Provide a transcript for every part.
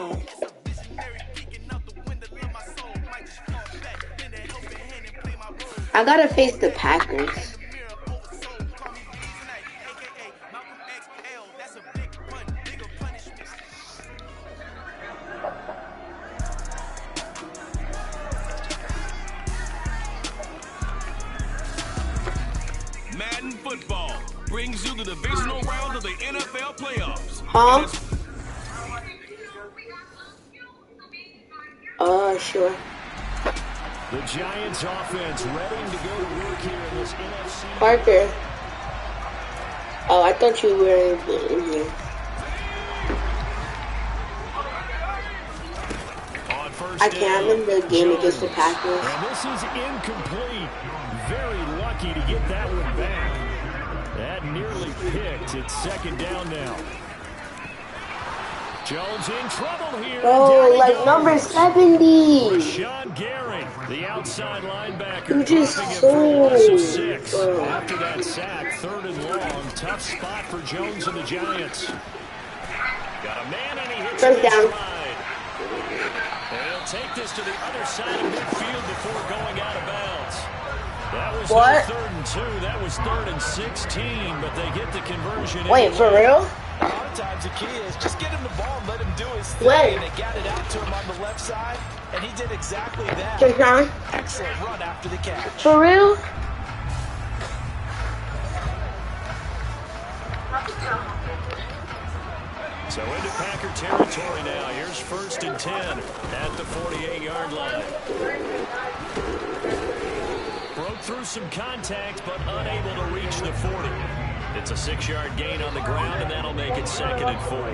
I gotta face the Packers. Madden football brings you the divisional round of the NFL playoffs. Huh? Sure. The Giants offense ready to go to work here in this NFC. Parker. Oh, I thought you were in here. I can't. I'm in the game against the Packers. And this is incomplete. Very lucky to get that one back. That nearly picked. It's second down now. Jones in trouble here. Oh, like number 70. Rashawn Gary, the outside linebacker. You just so after that sack, third and long. Tough spot for Jones and the Giants. Got a man and he hits first down. And he'll take this to the other side of midfield before going out of bounds. That was what? Third and 2. That was third and 16, but they get the conversion. Wait, for real? A lot of times the key is just get him the ball and let him do his thing. Wait. And they got it out to him on the left side, and he did exactly that. Excellent run after the catch. For real? So into Packer territory now. Here's first and 10 at the 48-yard line. Broke through some contact, but unable to reach the 40. It's a 6-yard gain on the ground, and that'll make it second and 4.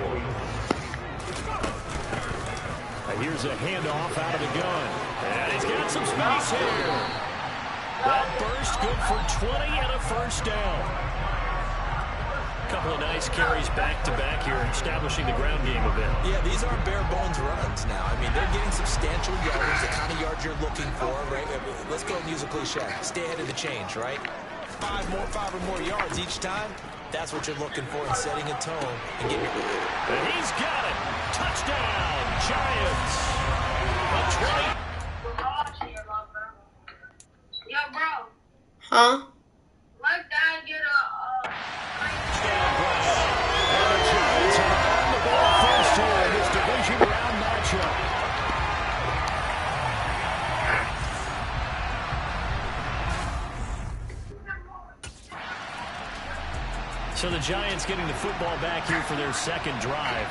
Here's a handoff out of the gun. And he's got some space here. That burst good for 20 and a first down. Couple of nice carries back-to-back here, establishing the ground game a bit. Yeah, these aren't bare-bones runs now. I mean, they're getting substantial yards, the kind of yards you're looking for, right? Let's go and use a cliche. Stay ahead of the change, right? Five or more yards each time. That's what you're looking for in setting a tone and getting your... And he's got it. Touchdown, Giants. A 20. Yo, bro. Huh? Let Dad get a... First here in this division round matchup. So the Giants getting the football back here for their second drive.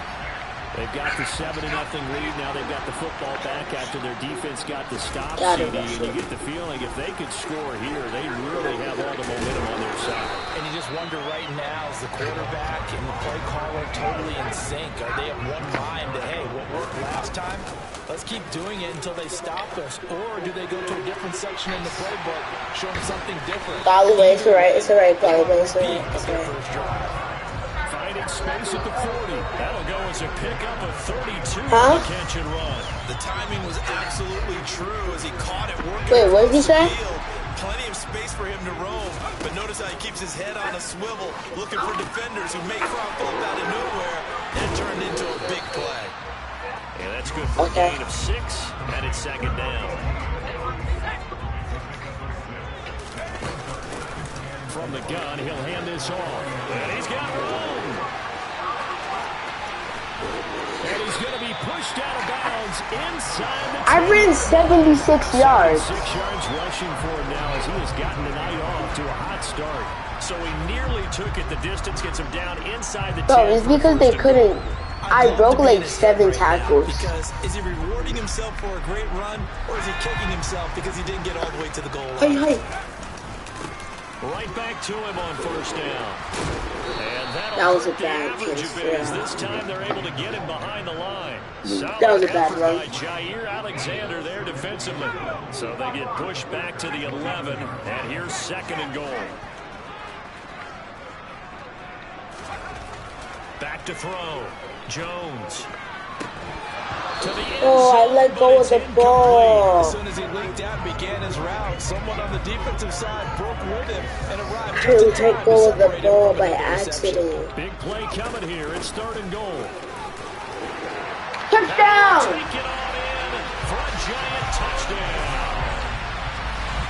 They've got the 7-0 lead. Now they've got the football back after their defense got the stop, CD. And you get the feeling if they could score here, they really have all the momentum on their side. And you just wonder right now, is the quarterback and the play caller totally in sync? Are they of one mind that, hey, what worked last time? Let's keep doing it until they stop us. Or do they go to a different section in the playbook, show them something different? By the way, it's alright. It's alright, by the way. It's alright. It's alright. Finding space at the 40. That'll go as a pickup of 32 on the catch and run. The timing was absolutely true as he caught it working. Wait, what did he say? Plenty of space for him to roam, but notice how he keeps his head on a swivel, looking for defenders who may crop up out of nowhere, and it turned into a big play. Yeah, that's good for a gain of 6, and it's second down. From the gun, he'll hand this off. And he's got room. And he's going to be pushed out of bounds inside the 10. I ran 76 yards. 6 yards rushing for him now as he has gotten the night off to a hot start. So he nearly took it the distance, gets him down inside the 10. Bro, it's because they couldn't. I broke like 7 tackles. Because is he rewarding himself for a great run, or is he kicking himself because he didn't get all the way to the goal line? Hey. Right back to him on first down. And that was a bad catch. Yeah. This time they're able to get him behind the line. That was a bad run. By Jair Alexander there defensively. So they get pushed back to the 11. And here's second and goal. Back to throw. Jones. Oh, I let go of the ball. As soon as he leaked out and began his route, someone on the defensive side broke with him and arrived just in time. Let go of the ball by accident. Big play coming here. It's third and goal. Touchdown! take it on in for a giant touchdown.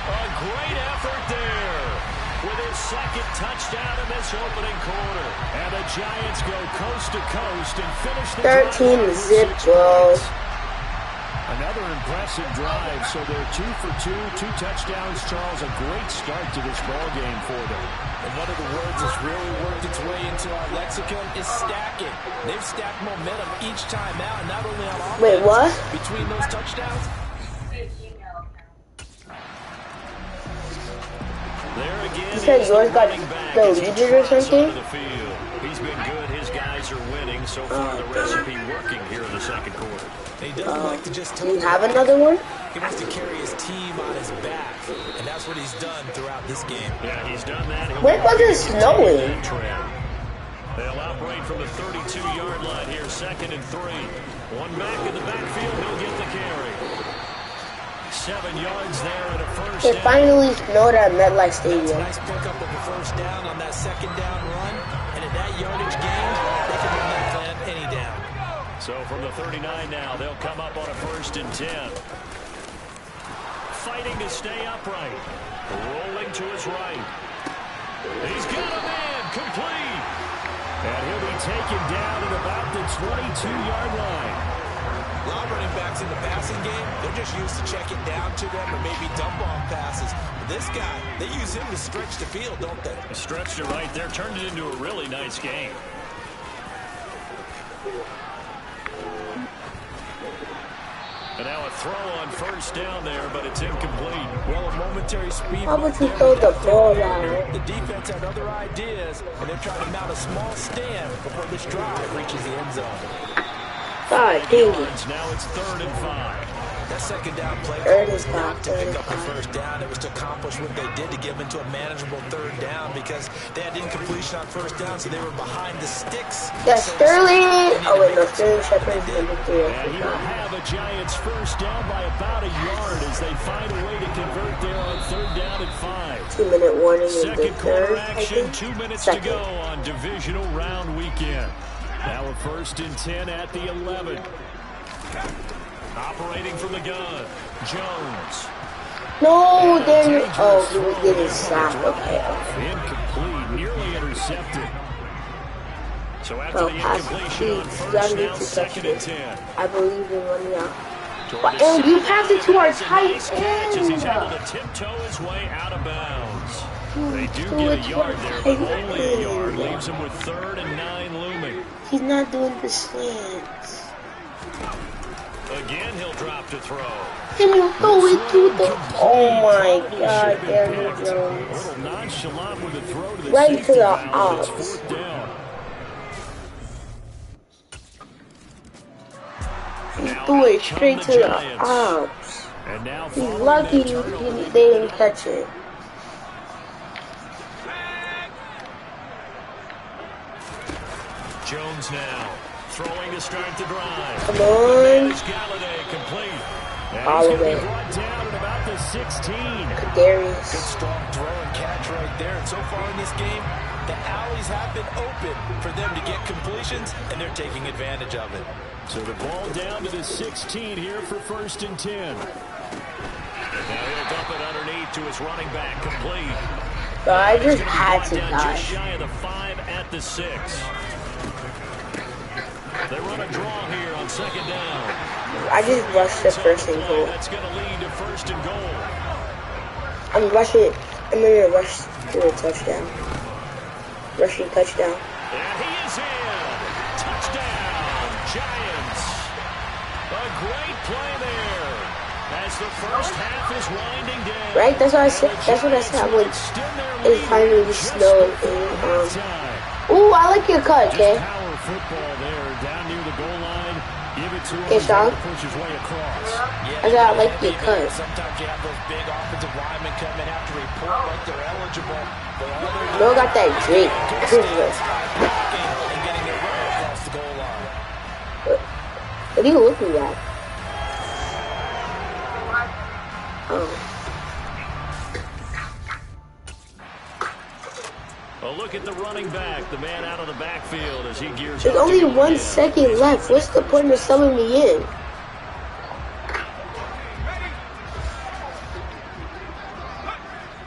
A great effort there with his second touchdown in this opening quarter. And the Giants go coast to coast and finish the 13-zip, bro. Another impressive drive, so they're 2 for 2, 2 touchdowns. Charles, a great start to this ball game for them. And one of the words that's really worked its way into our lexicon is stacking. They've stacked momentum each time out, and not only on offense. Wait, what? Between those touchdowns. There again, you said yours got deleted or something? He's been good. His guys are winning. So far, the recipe working here in the second quarter. He doesn't like to just Do you have another one? He wants to carry his team on his back, and that's what he's done throughout this game. Yeah, he's done that. When was it snowing? They'll operate from the 32-yard line here, 2nd and 3. One back in the backfield, he'll get the carry. 7 yards there and a first It down. finally snowed at MetLife That's a Stadium. nice pickup of a first down on that second down run, and at that yardage gain, they can run that plan any down. So from the 39 now, they'll come up on a 1st and 10. Fighting to stay upright. Rolling to his right. He's got a man complete. And he'll be taken down at about the 22-yard line. A lot of running backs in the passing game, they're just used to check it down to them or maybe dump off passes. But this guy, they use him to stretch the field, don't they? Stretched it right there, turned it into a really nice game. And now a throw on 1st down there, but it's incomplete. Well, a momentary speed. How would you throw the ball out? The defense had other ideas, and they're trying to mount a small stand before this drive reaches the end zone. God dang it. Now it's 3rd and 5. That second down play was not to pick up the first down. It was to accomplish what they did to get into a manageable 3rd down because they had incompletion on 1st down, so they were behind the sticks. Yeah, Sterling. Oh, wait, no, Sterling Shepard's number 3. And he will have a Giants first down by about a yard as they find a way to convert there on 3rd down and 5. 2-minute warning in the Second quarter 3rd, I action, think. 2 minutes Second. to go on divisional round weekend. Now a 1st and 10 at the 11. Operating from the gun, Jones. No, then. Oh, he was getting sacked. Okay. Incomplete, nearly intercepted. So after Well, the pass incompletion on speeds. 1st Gotta down, get to 2nd and 10. I believe in running out. Toward But, the and you center. passed it to our It's a tight nice catch as he's able end. to tiptoe his way out of bounds. They do So get a it's yard our there, but tight only a yard end. leaves him with 3rd and 9 looming. He's not doing the slants. Again, he'll drop to throw. And you throw it to the. Oh my God, Daniel A Jones. little nonchalant with the throw to the Right to safety the valve. It's outs. 4th down. He threw it straight to the arms. And now He's following lucky that turnover, they didn't catch it. Jones now throwing to start the drive. Come on. It's Galladay complete. And All he's of going to it. be brought down at about the 16. Good Darius. strong throw and catch right there. And so far in this game, the alleys have been open for them to get completions, and they're taking advantage of it. So the ball down to the 16 here for 1st and 10. Now he'll dump it underneath to his running back, complete. So I He's just gonna be had brought to down die. just shy of the 5 at the 6. They run a draw here on 2nd down. I just rushed the first and goal. That's going to lead to 1st and goal. I'm rushing. I'm gonna rush to the touchdown. Rushing touchdown. And he is in. Touchdown, Giants. A great play there as the first half is winding down. Right? That's what I said. That's what I said. When it finally snowed. Ooh, I like your cut, okay? Power football there down near the goal line. Give it to him. Okay, Sean. Push his way across. I said I like your cut. Sometimes you have those big offensive linemen come in after report like they're eligible. But all they're Bro got that Drake. blocking and getting it right across the goal line. What are you looking at? Oh. A look at the running back, the man out of the backfield as he gears There's up. only 1 second left. What's the point of subbing me in?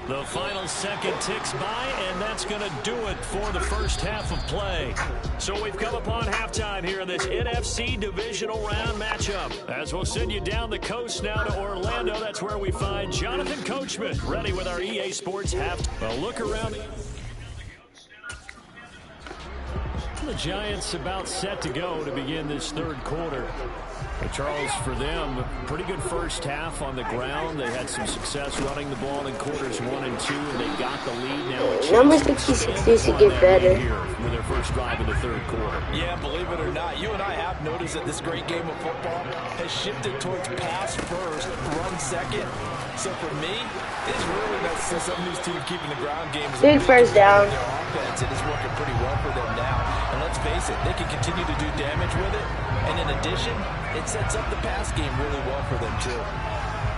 The final second ticks by, and that's going to do it for the first half of play. So we've come upon halftime here in this NFC divisional round matchup. As we'll send you down the coast now to Orlando, that's where we find Jonathan Coachman ready with our EA Sports halftime. A look around. The Giants about set to go to begin this third quarter. But Charles, for them, pretty good first half on the ground. They had some success running the ball in quarters 1 and 2, and they got the lead now. Number 66 needs to get better. With their first drive in the third quarter. Yeah, believe it or not, you and I have noticed that this great game of football has shifted towards pass first, run second. So for me, it's really nice to see some of these teams keeping the ground game. Big first down. Their offense, it is working pretty well for them now. And let's face it, they can continue to do damage with it. And in addition, it sets up the pass game really well for them too.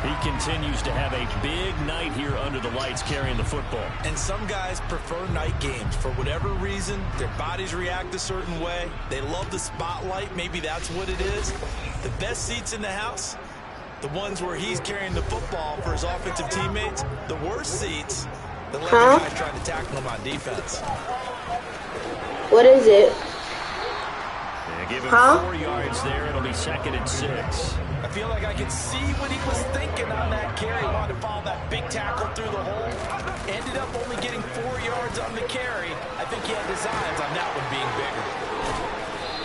He continues to have a big night here under the lights carrying the football. And some guys prefer night games. For whatever reason, their bodies react a certain way. They love the spotlight. Maybe that's what it is. The best seats in the house, the ones where he's carrying the football for his offensive teammates. The worst seats, the guys trying to tackle him on defense. What is it? Give him 4 yards there. It'll be 2nd and 6. I feel like I can see what he was thinking on that carry. He wanted to follow that big tackle through the hole. Ended up only getting 4 yards on the carry. I think he had designs on that one being bigger.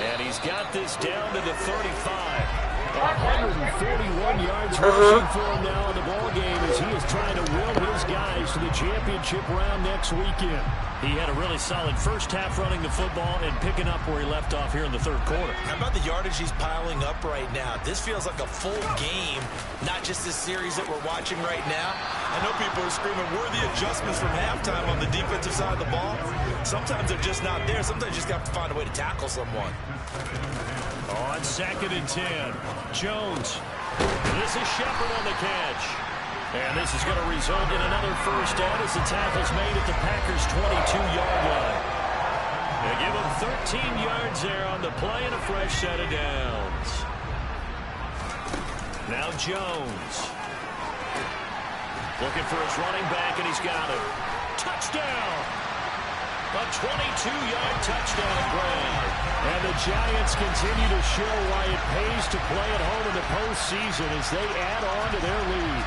And he's got this down to the 35. 141 yards rushing for him now in the ball game as he is trying to will his guys to the championship round next weekend. He had a really solid first half running the football and picking up where he left off here in the third quarter. How about the yardage he's piling up right now? This feels like a full game, not just this series that we're watching right now. I know people are screaming, where are the adjustments from halftime on the defensive side of the ball? Sometimes they're just not there. Sometimes you just have to find a way to tackle someone. On 2nd and 10, Jones. This is Shepard on the catch. And this is going to result in another first down as the tackle's made at the Packers' 22-yard line. They give him 13 yards there on the play and a fresh set of downs. Now Jones. Looking for his running back, and he's got it. Touchdown! A 22-yard touchdown grab. And the Giants continue to show why it pays to play at home in the postseason as they add on to their lead.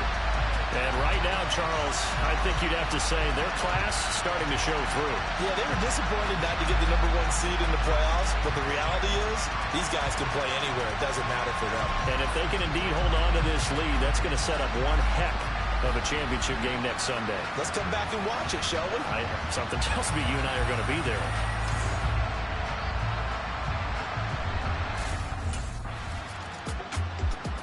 And right now, Charles, I think you'd have to say their class starting to show through. Yeah, they were disappointed not to get the #1 seed in the playoffs, but the reality is these guys can play anywhere. It doesn't matter for them. And if they can indeed hold on to this lead, that's going to set up one heck of a championship game next Sunday. Let's come back and watch it, shall we? Something tells me you and I are going to be there.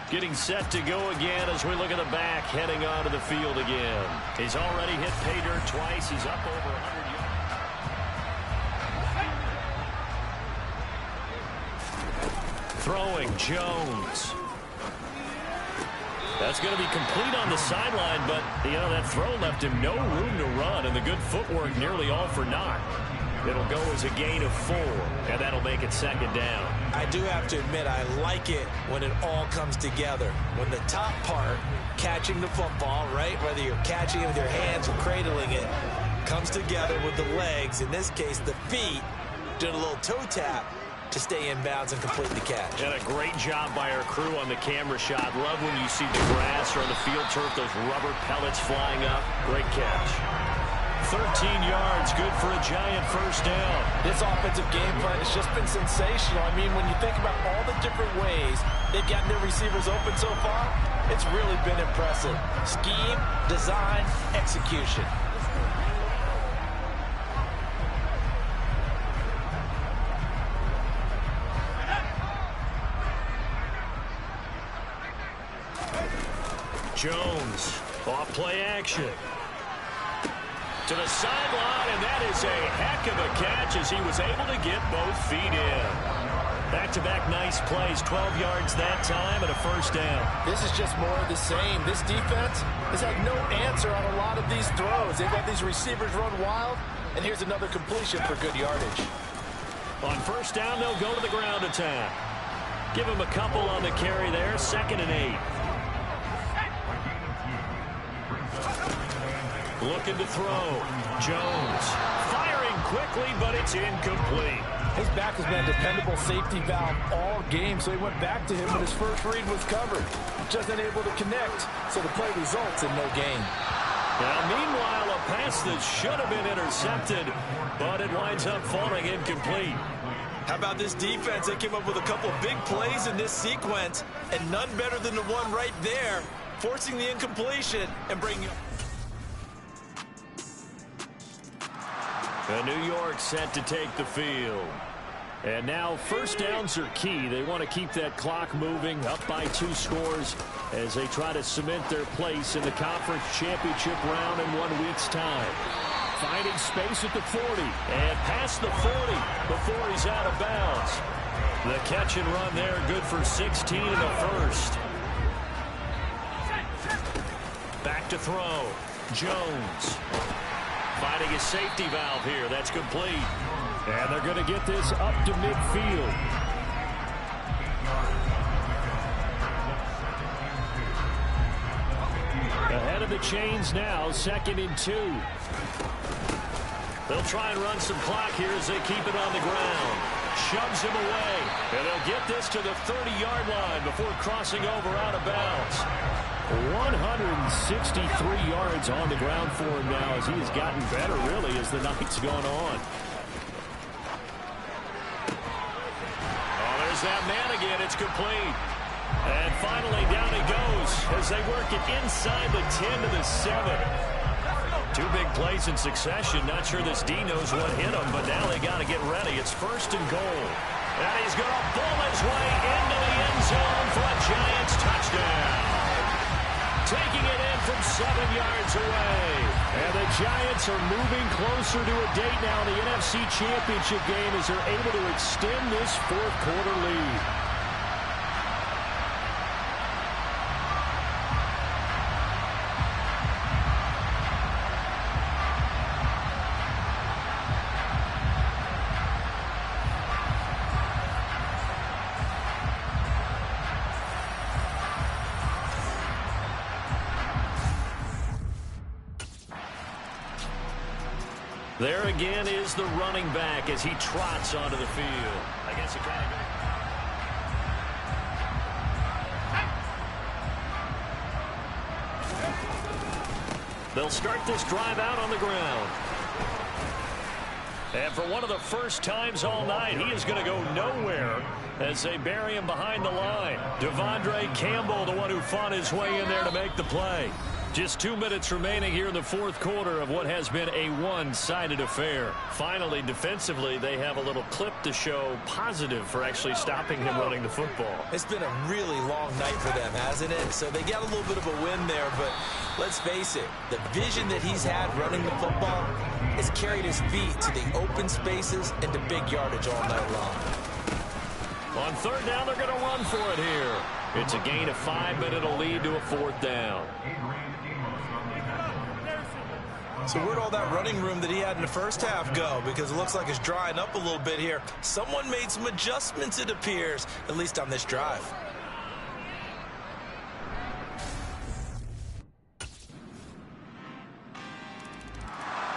Getting set to go again as we look at the back, heading onto the field again. He's already hit pay dirt twice. He's up over 100 yards. Throwing, Jones. That's going to be complete on the sideline, but, you know, that throw left him no room to run, and the good footwork nearly all for naught. It'll go as a gain of 4, and that'll make it 2nd down. I do have to admit, I like it when it all comes together. When the top part, catching the football, right, whether you're catching it with your hands or cradling it, comes together with the legs, in this case the feet, doing a little toe tap to stay in bounds and complete the catch. And a great job by our crew on the camera shot. Love when you see the grass or the field turf, those rubber pellets flying up. Great catch. 13 yards, good for a Giant first down. This offensive game plan has just been sensational. I mean, when you think about all the different ways they've gotten their receivers open so far, it's really been impressive. Scheme, design, execution. Jones, off play action. To the sideline, and that is a heck of a catch as he was able to get both feet in. Back-to-back nice plays, 12 yards that time and a first down. This is just more of the same. This defense has had no answer on a lot of these throws. They've got these receivers run wild, and here's another completion for good yardage. On first down, they'll go to the ground attack. Give him a couple on the carry there, 2nd and 8. Looking to throw. Jones firing quickly, but it's incomplete. His back has been a dependable safety valve all game, so he went back to him, but his first read was covered. Just unable to connect, so the play results in no gain. Now, meanwhile, a pass that should have been intercepted, but it winds up falling incomplete. How about this defense? They came up with a couple of big plays in this sequence, and none better than the one right there, forcing the incompletion and bringing... New York set to take the field. And now first downs are key. They want to keep that clock moving, up by 2 scores as they try to cement their place in the conference championship round in 1 week's time. Finding space at the 40 and past the 40 before he's out of bounds. The catch and run there, good for 16 in the first. Back to throw. Jones. Finding his safety valve here. That's complete. And they're going to get this up to midfield. Ahead of the chains now, 2nd and 2. They'll try and run some clock here as they keep it on the ground. Shoves him away. And they'll get this to the 30-yard line before crossing over out of bounds. 163 yards on the ground for him now as he has gotten better, really, as the night's gone on. Oh, there's that man again. It's complete. And finally, down he goes as they work it inside the 10 to the 7. 2 big plays in succession. Not sure this D knows what hit him, but now they got to get ready. It's 1st and goal. And he's going to bull his way into the end zone for a Giants touchdown. Taking it in from 7 yards away. And the Giants are moving closer to a date now in the NFC Championship game as they're able to extend this 4th quarter lead. There again is the running back as he trots onto the field. I guess it kind of... They'll start this drive out on the ground. And for one of the first times all night, he is going to go nowhere as they bury him behind the line. Devondre Campbell, the one who fought his way in there to make the play. Just 2 minutes remaining here in the 4th quarter of what has been a one-sided affair. Finally, defensively, they have a little clip to show positive for actually stopping him running the football. It's been a really long night for them, hasn't it? So they got a little bit of a win there, but let's face it, the vision that he's had running the football has carried his feet to the open spaces and to big yardage all night long. On 3rd down, they're going to run for it here. It's a gain of 5, but it'll lead to a 4th down. So where'd all that running room that he had in the first half go? Because it looks like it's drying up a little bit here. Someone made some adjustments, it appears, at least on this drive.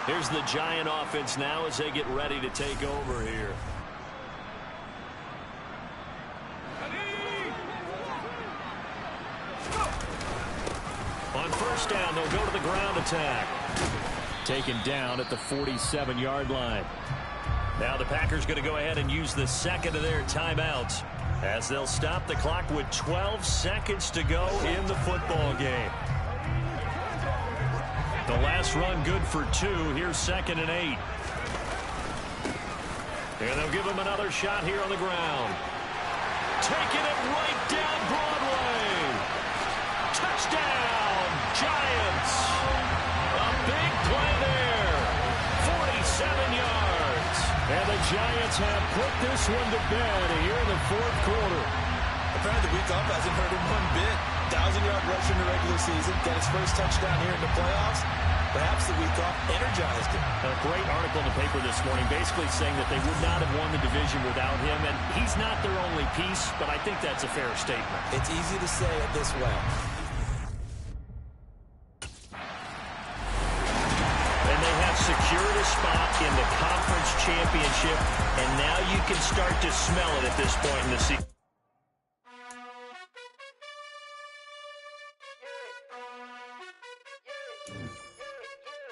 Here's the Giant offense now as they get ready to take over here. On 1st down, they'll go to the ground attack. Taken down at the 47-yard line. Now the Packers going to go ahead and use the 2nd of their timeouts as they'll stop the clock with 12 seconds to go in the football game. The last run good for 2. Here's 2nd and 8. And they'll give him another shot here on the ground. Taking it right down Broadway. Touchdown, Giants. A big play there. 47 yards. And the Giants have put this one to bed here in the 4th quarter. Apparently the week off hasn't hurt him one bit. 1,000-yard rush in the regular season. Got his first touchdown here in the playoffs. Perhaps the week off energized him. A great article in the paper this morning basically saying that they would not have won the division without him. And he's not their only piece, but I think that's a fair statement. It's easy to say it this way. spot in the conference championship, and now you can start to smell it at this point in the season.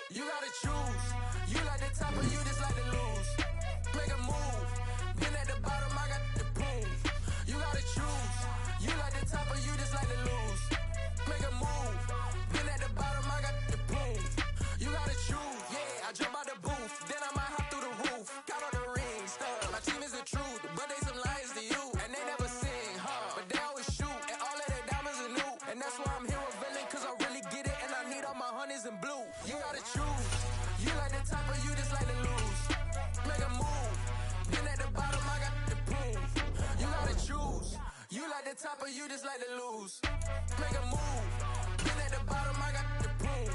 You gotta choose. You like the top or you just like to lose. Make a move. Been at the bottom, I got the prove. You gotta choose. You like the top or you just like to lose. Make a move. Been at the bottom, I got the prove. You gotta choose. Yeah, I jump out the booth. Then I might hop through the roof. Count on the rings. My team is the truth, but they some liars to you. And they never sing, huh? But they always shoot. And all of their diamonds are new. And that's why I'm here revealing, cause I really get it. And I need all my honeys in blue. You gotta choose. You like the top or you just like to lose. Make a move. Been at the bottom, I got the proof. You gotta choose. You like the top or you just like to lose. Make a move. Been at the bottom, I got the proof.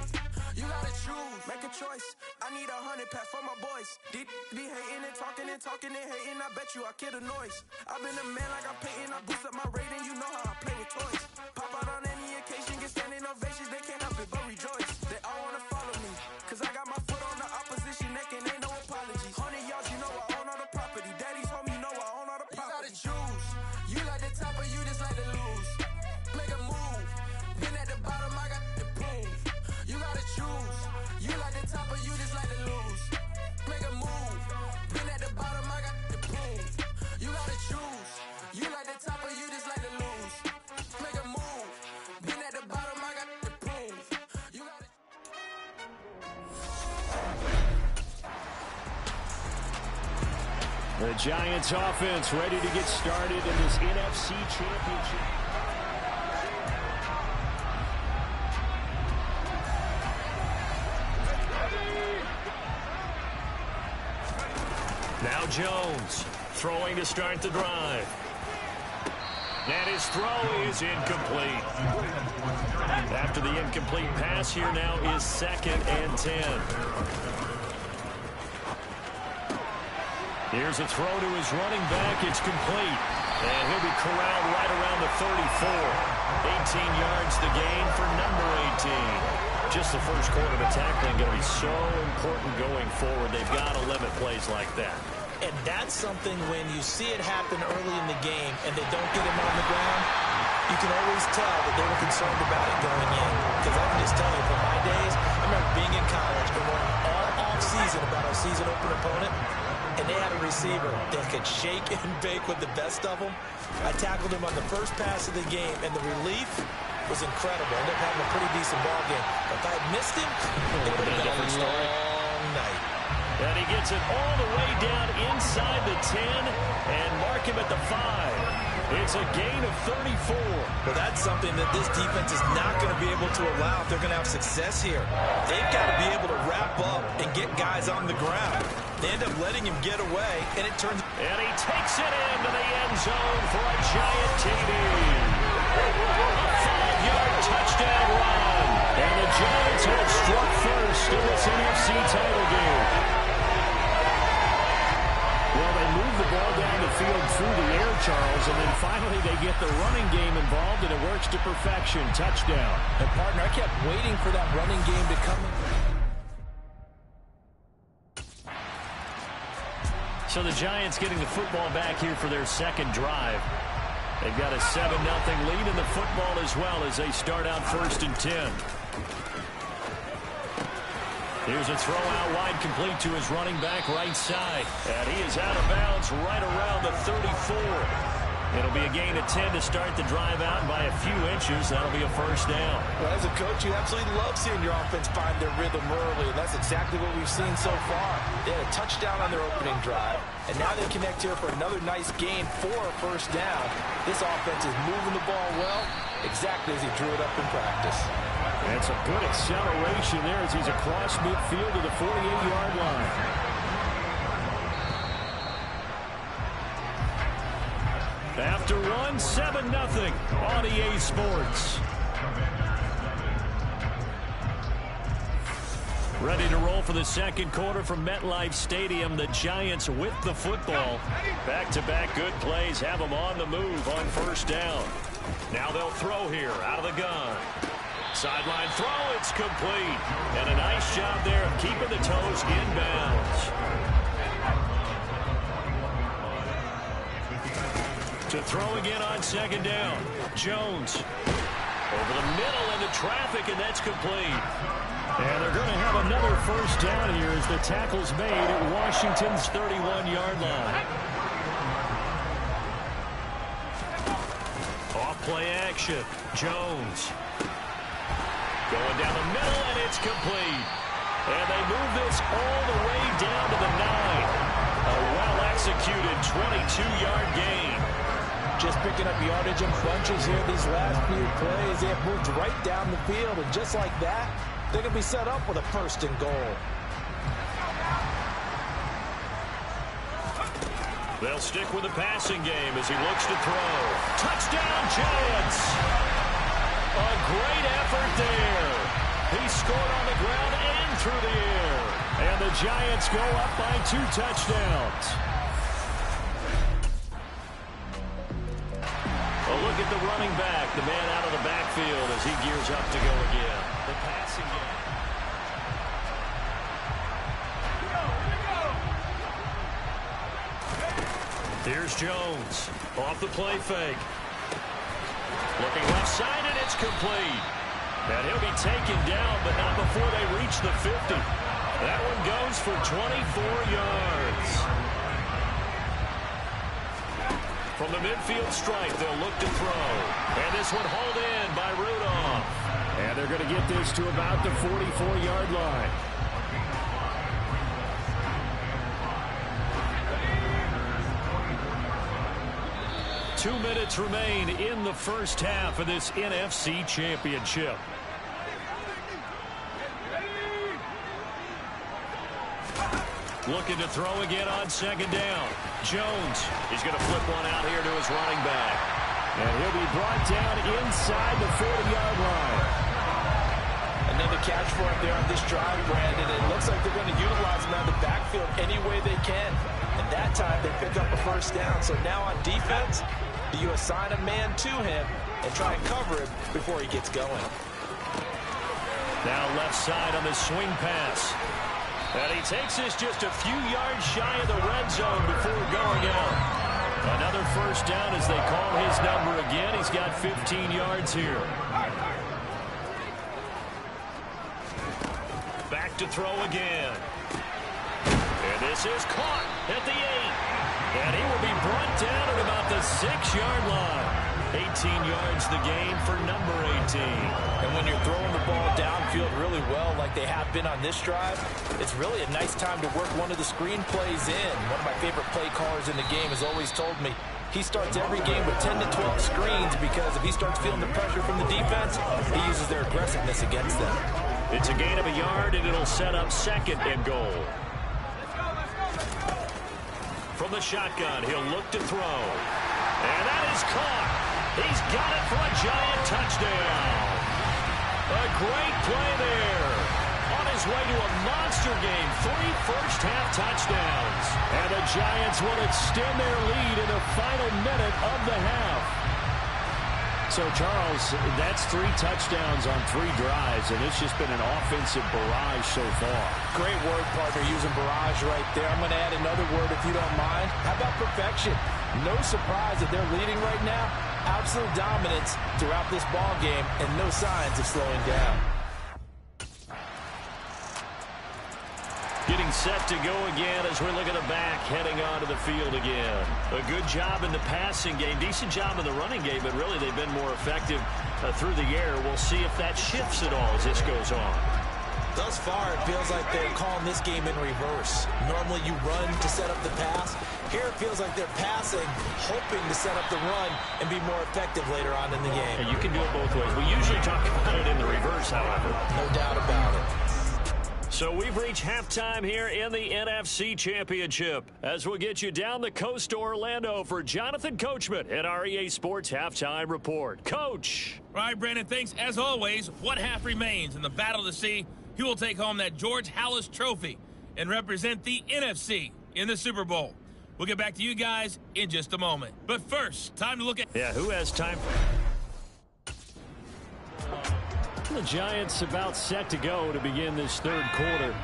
You gotta choose. Make a choice. I need 100 pass for my boys. Be hating and talking and hating. I bet you I kill the noise. I've been a man like I'm Peyton. I boost up my rating. You know how I play with toys. Pop out on any occasion, get standing ovations. They can't help it but rejoice. They all wanna follow me, cause I got my foot on the opposition neck and ain't no apologies. 100 yards, you know I own all the property. Daddy's home, you know I own all the property. You gotta choose. You like the top or you just like to lose. Make a move. Been at the bottom, I got the proof. You gotta choose. You like the top or you just like to lose. Make a move. Been at the bottom, I got the proof. You gotta choose. You like the top or you just like to lose. Make a move. Been at the bottom, I got the proof. You gotta. The Giants offense ready to get started in this NFC Championship. Now Jones throwing to start the drive. And his throw is incomplete. After the incomplete pass, here now is 2nd and 10. Here's a throw to his running back. It's complete. And he'll be corralled right around the 34. 18 yards the gain for number 18. Just the first quarter of tackling going to be so important going forward. They've got to limit plays like that. And that's something when you see it happen early in the game and they don't get him on the ground, you can always tell that they were concerned about it going in. Because I can just tell you from my days, I remember being in college and learning all off-season about our season open opponent, and they had a receiver that could shake and bake with the best of them. I tackled him on the first pass of the game, and the relief was incredible. Ended up having a pretty decent ball game. But if I had missed him, it would have been a long night. And he gets it all the way down inside the 10 and mark him at the 5. It's a gain of 34. Well, that's something that this defense is not going to be able to allow if they're going to have success here. They've got to be able to wrap up and get guys on the ground. They end up letting him get away, and it turns... And he takes it into the end zone for a giant TD. A 5-yard touchdown run. And the Giants have struck first in this NFC title game. Well, they move the ball down the field through the air, Charles, and then finally they get the running game involved, and it works to perfection. Touchdown. And, partner, I kept waiting for that running game to come in. So the Giants getting the football back here for their second drive. They've got a 7-0 lead in the football as well as they start out 1st and 10. Here's a throw out wide, complete to his running back right side. And he is out of bounds right around the 34. It'll be a gain of 10 to start the drive out by a few inches. That'll be a 1st down. Well, as a coach, you absolutely love seeing your offense find their rhythm early, and that's exactly what we've seen so far. They had a touchdown on their opening drive, and now they connect here for another nice gain for a 1st down. This offense is moving the ball well, exactly as he drew it up in practice. And some good acceleration there as he's across midfield to the 48-yard line. After one, 7-0 on EA Sports. Ready to roll for the second quarter from MetLife Stadium. The Giants with the football. Back-to-back good plays have them on the move on 1st down. Now they'll throw here out of the gun. Sideline throw, it's complete. And a nice job there of keeping the toes in bounds. To throw again on second down. Jones over the middle into traffic, and that's complete. And they're going to have another first down here as the tackle's made at Washington's 31-yard line. Off play action. Jones going down the middle, and it's complete. And they move this all the way down to the 9. A well-executed 22-yard gain. Just picking up yardage in bunches here these last few plays. They have moved right down the field, and just like that, they're going to be set up with a first and goal. They'll stick with the passing game as he looks to throw. Touchdown, Giants! A great effort there. He scored on the ground and through the air. And the Giants go up by 2 touchdowns. A look at the running back, the man out of the backfield as he gears up to go again. The passing game. Here's Jones off the play fake. Looking left side, and it's complete. And he'll be taken down, but not before they reach the 50. That one goes for 24 yards. From the midfield stripe, they'll look to throw. And this one hauled in by Rudolph. And they're going to get this to about the 44-yard line. Two minutes remain in the first half of this NFC Championship. Looking to throw again on second down. Jones, he's going to flip one out here to his running back. And he'll be brought down inside the 40-yard line. Another catch for him there on this drive, Brandon. It looks like they're going to utilize him out of the backfield any way they can. And that time they pick up a first down. So now on defense, you assign a man to him and try and cover him before he gets going. Now left side on the swing pass. And he takes this just a few yards shy of the red zone before going out. Another first down as they call his number again. He's got 15 yards here. Back to throw again. And this is caught at the 8. And he will be brought down at about the 6-yard line. 18 yards the gain for number 18. And when you're throwing the ball downfield really well like they have been on this drive, it's really a nice time to work one of the screen plays in. One of my favorite play callers in the game has always told me he starts every game with 10 to 12 screens because if he starts feeling the pressure from the defense, he uses their aggressiveness against them. It's a gain of a yard, and it'll set up second and goal. From the shotgun, he'll look to throw. And that is caught. He's got it for a Giant touchdown. A great play there. On his way to a monster game, 3 first-half touchdowns. And the Giants will extend their lead in the final minute of the half. So, Charles, that's 3 touchdowns on 3 drives, and it's just been an offensive barrage so far. Great word, partner, using barrage right there. I'm going to add another word if you don't mind. How about perfection? No surprise that they're leading right now. Absolute dominance throughout this ball game and no signs of slowing down. Getting set to go again as we look at the back heading onto the field again. A good job in the passing game, decent job in the running game, but really they've been more effective through the air. We'll see if that shifts at all as this goes on. Thus far, it feels like they're calling this game in reverse. Normally you run to set up the pass. Here it feels like they're passing, hoping to set up the run and be more effective later on in the game. And you can do it both ways. We usually talk about it in the reverse, however. No doubt about it. So we've reached halftime here in the NFC Championship as we'll get you down the coast to Orlando for Jonathan Coachman at our EA Sports Halftime Report. Coach! All right, Brandon, thanks. As always, one half remains in the battle to see who will take home that George Halas Trophy and represent the NFC in the Super Bowl. We'll get back to you guys in just a moment. But first, time to look at... Yeah, who has time for... The Giants about set to go to begin this third quarter.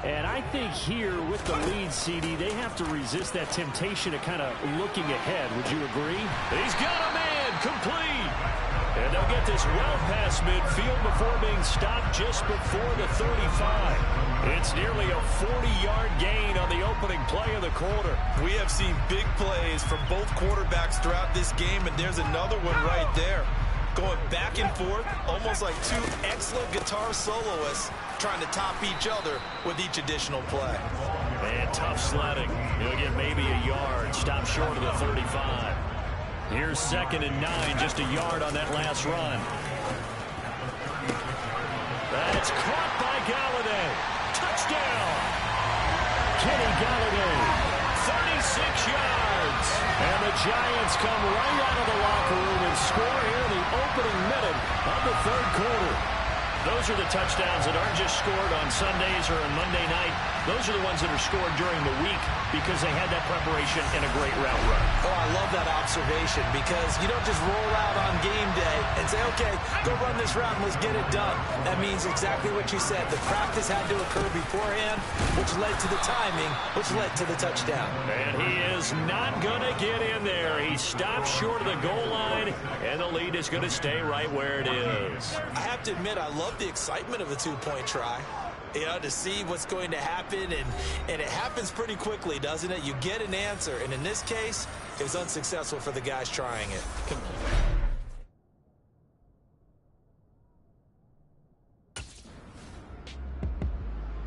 And I think here with the lead, CD, they have to resist that temptation of kind of looking ahead. Would you agree? He's got a man complete. And they'll get this well past midfield before being stopped just before the 35. It's nearly a 40-yard gain on the opening play of the quarter. We have seen big plays from both quarterbacks throughout this game, and there's another one right there. Going back and forth, almost like two excellent guitar soloists trying to top each other with each additional play. And tough sledding. He'll get maybe a yard. Stop short of the 35. Here's 2nd and 9, just a yard on that last run. That's caught by Galladay. Touchdown! Kenny Galladay, 36 yards. And the Giants come right out of the locker room and score here in the opening minute of the third quarter. Those are the touchdowns that aren't just scored on Sundays or on Monday night. Those are the ones that are scored during the week because they had that preparation and a great route run. Oh, I love that observation because you don't just roll out on game day and say, okay, go run this route and let's get it done. That means exactly what you said. The practice had to occur beforehand, which led to the timing, which led to the touchdown. And he is not going to get in there. He stops short of the goal line, and the lead is going to stay right where it is. I have to admit, I love the excitement of the two-point try. You know, to see what's going to happen, and it happens pretty quickly, doesn't it? You get an answer, and in this case, it was unsuccessful for the guys trying it.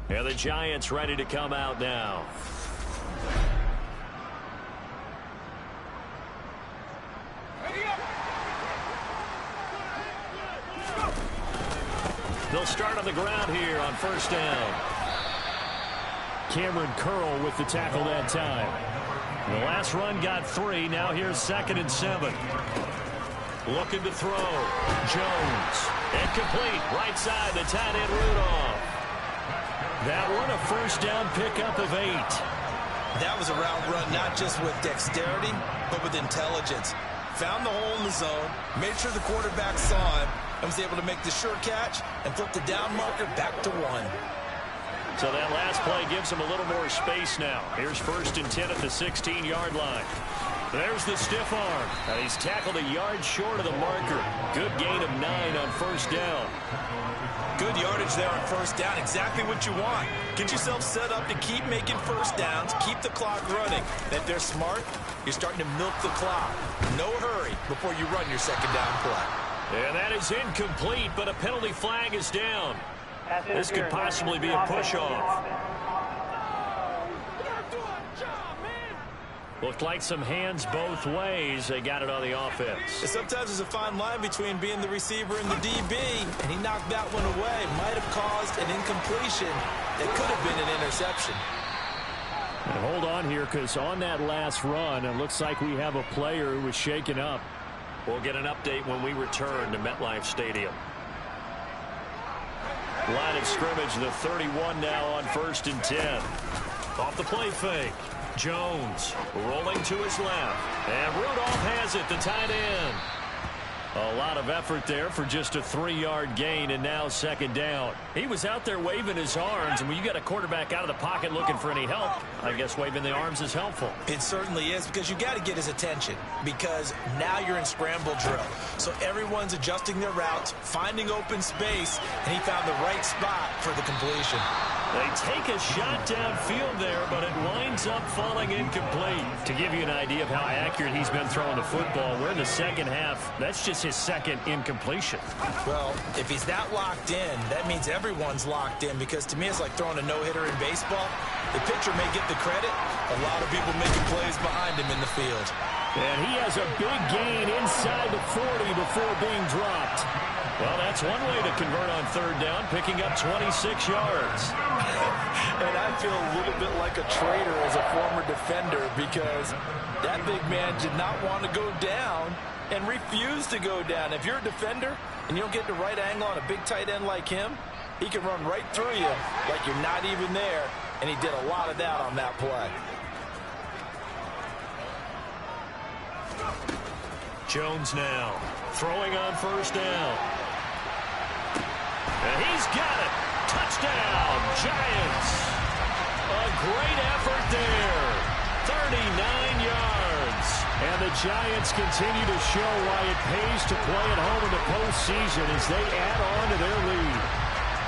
And the Giants ready to come out now. They'll start on the ground here on first down. Cameron Curl with the tackle that time. The last run got 3. Now here's 2nd and 7. Looking to throw. Jones. Incomplete. Right side, the tight end Rudolph. That one a first down pickup of 8. That was a route run not just with dexterity, but with intelligence. Found the hole in the zone, made sure the quarterback saw him, and was able to make the sure catch and flip the down marker back to 1. So that last play gives him a little more space now. Here's 1st and 10 at the 16-yard line. There's the stiff arm. And he's tackled a yard short of the marker. Good gain of 9 on first down. Good yardage there on first down. Exactly what you want. Get yourself set up to keep making first downs, keep the clock running. And if they're smart, you're starting to milk the clock. No hurry before you run your second down play. And that is incomplete, but a penalty flag is down. This could possibly be a push-off. Looked like some hands both ways. They got it on the offense. Sometimes there's a fine line between being the receiver and the DB, and he knocked that one away. Might have caused an incompletion that could have been an interception. And hold on here, because on that last run, it looks like we have a player who was shaken up. We'll get an update when we return to MetLife Stadium. Line of scrimmage, the 31 now on 1st and 10. Off the play fake. Jones rolling to his left. And Rudolph has it, the tight end. A lot of effort there for just a 3-yard gain, and now second down. He was out there waving his arms, and when you got a quarterback out of the pocket looking for any help, I guess waving the arms is helpful. It certainly is, because you got to get his attention, because now you're in scramble drill. So everyone's adjusting their routes, finding open space, and he found the right spot for the completion. They take a shot downfield there, but it winds up falling incomplete. To give you an idea of how accurate he's been throwing the football, we're in the second half. That's just his second incompletion. Well, if he's that locked in, that means everyone's locked in, because to me it's like throwing a no-hitter in baseball. The pitcher may get the credit. A lot of people making plays behind him in the field. And he has a big gain inside the 40 before being dropped. Well, that's one way to convert on third down, picking up 26 yards. And I feel a little bit like a traitor as a former defender, because that big man did not want to go down and refused to go down. If you're a defender and you don't get the right angle on a big tight end like him, he can run right through you like you're not even there, and he did a lot of that on that play. Jones now throwing on first down. And he's got it. Touchdown, Giants. A great effort there. 39 yards. And the Giants continue to show why it pays to play at home in the postseason as they add on to their lead.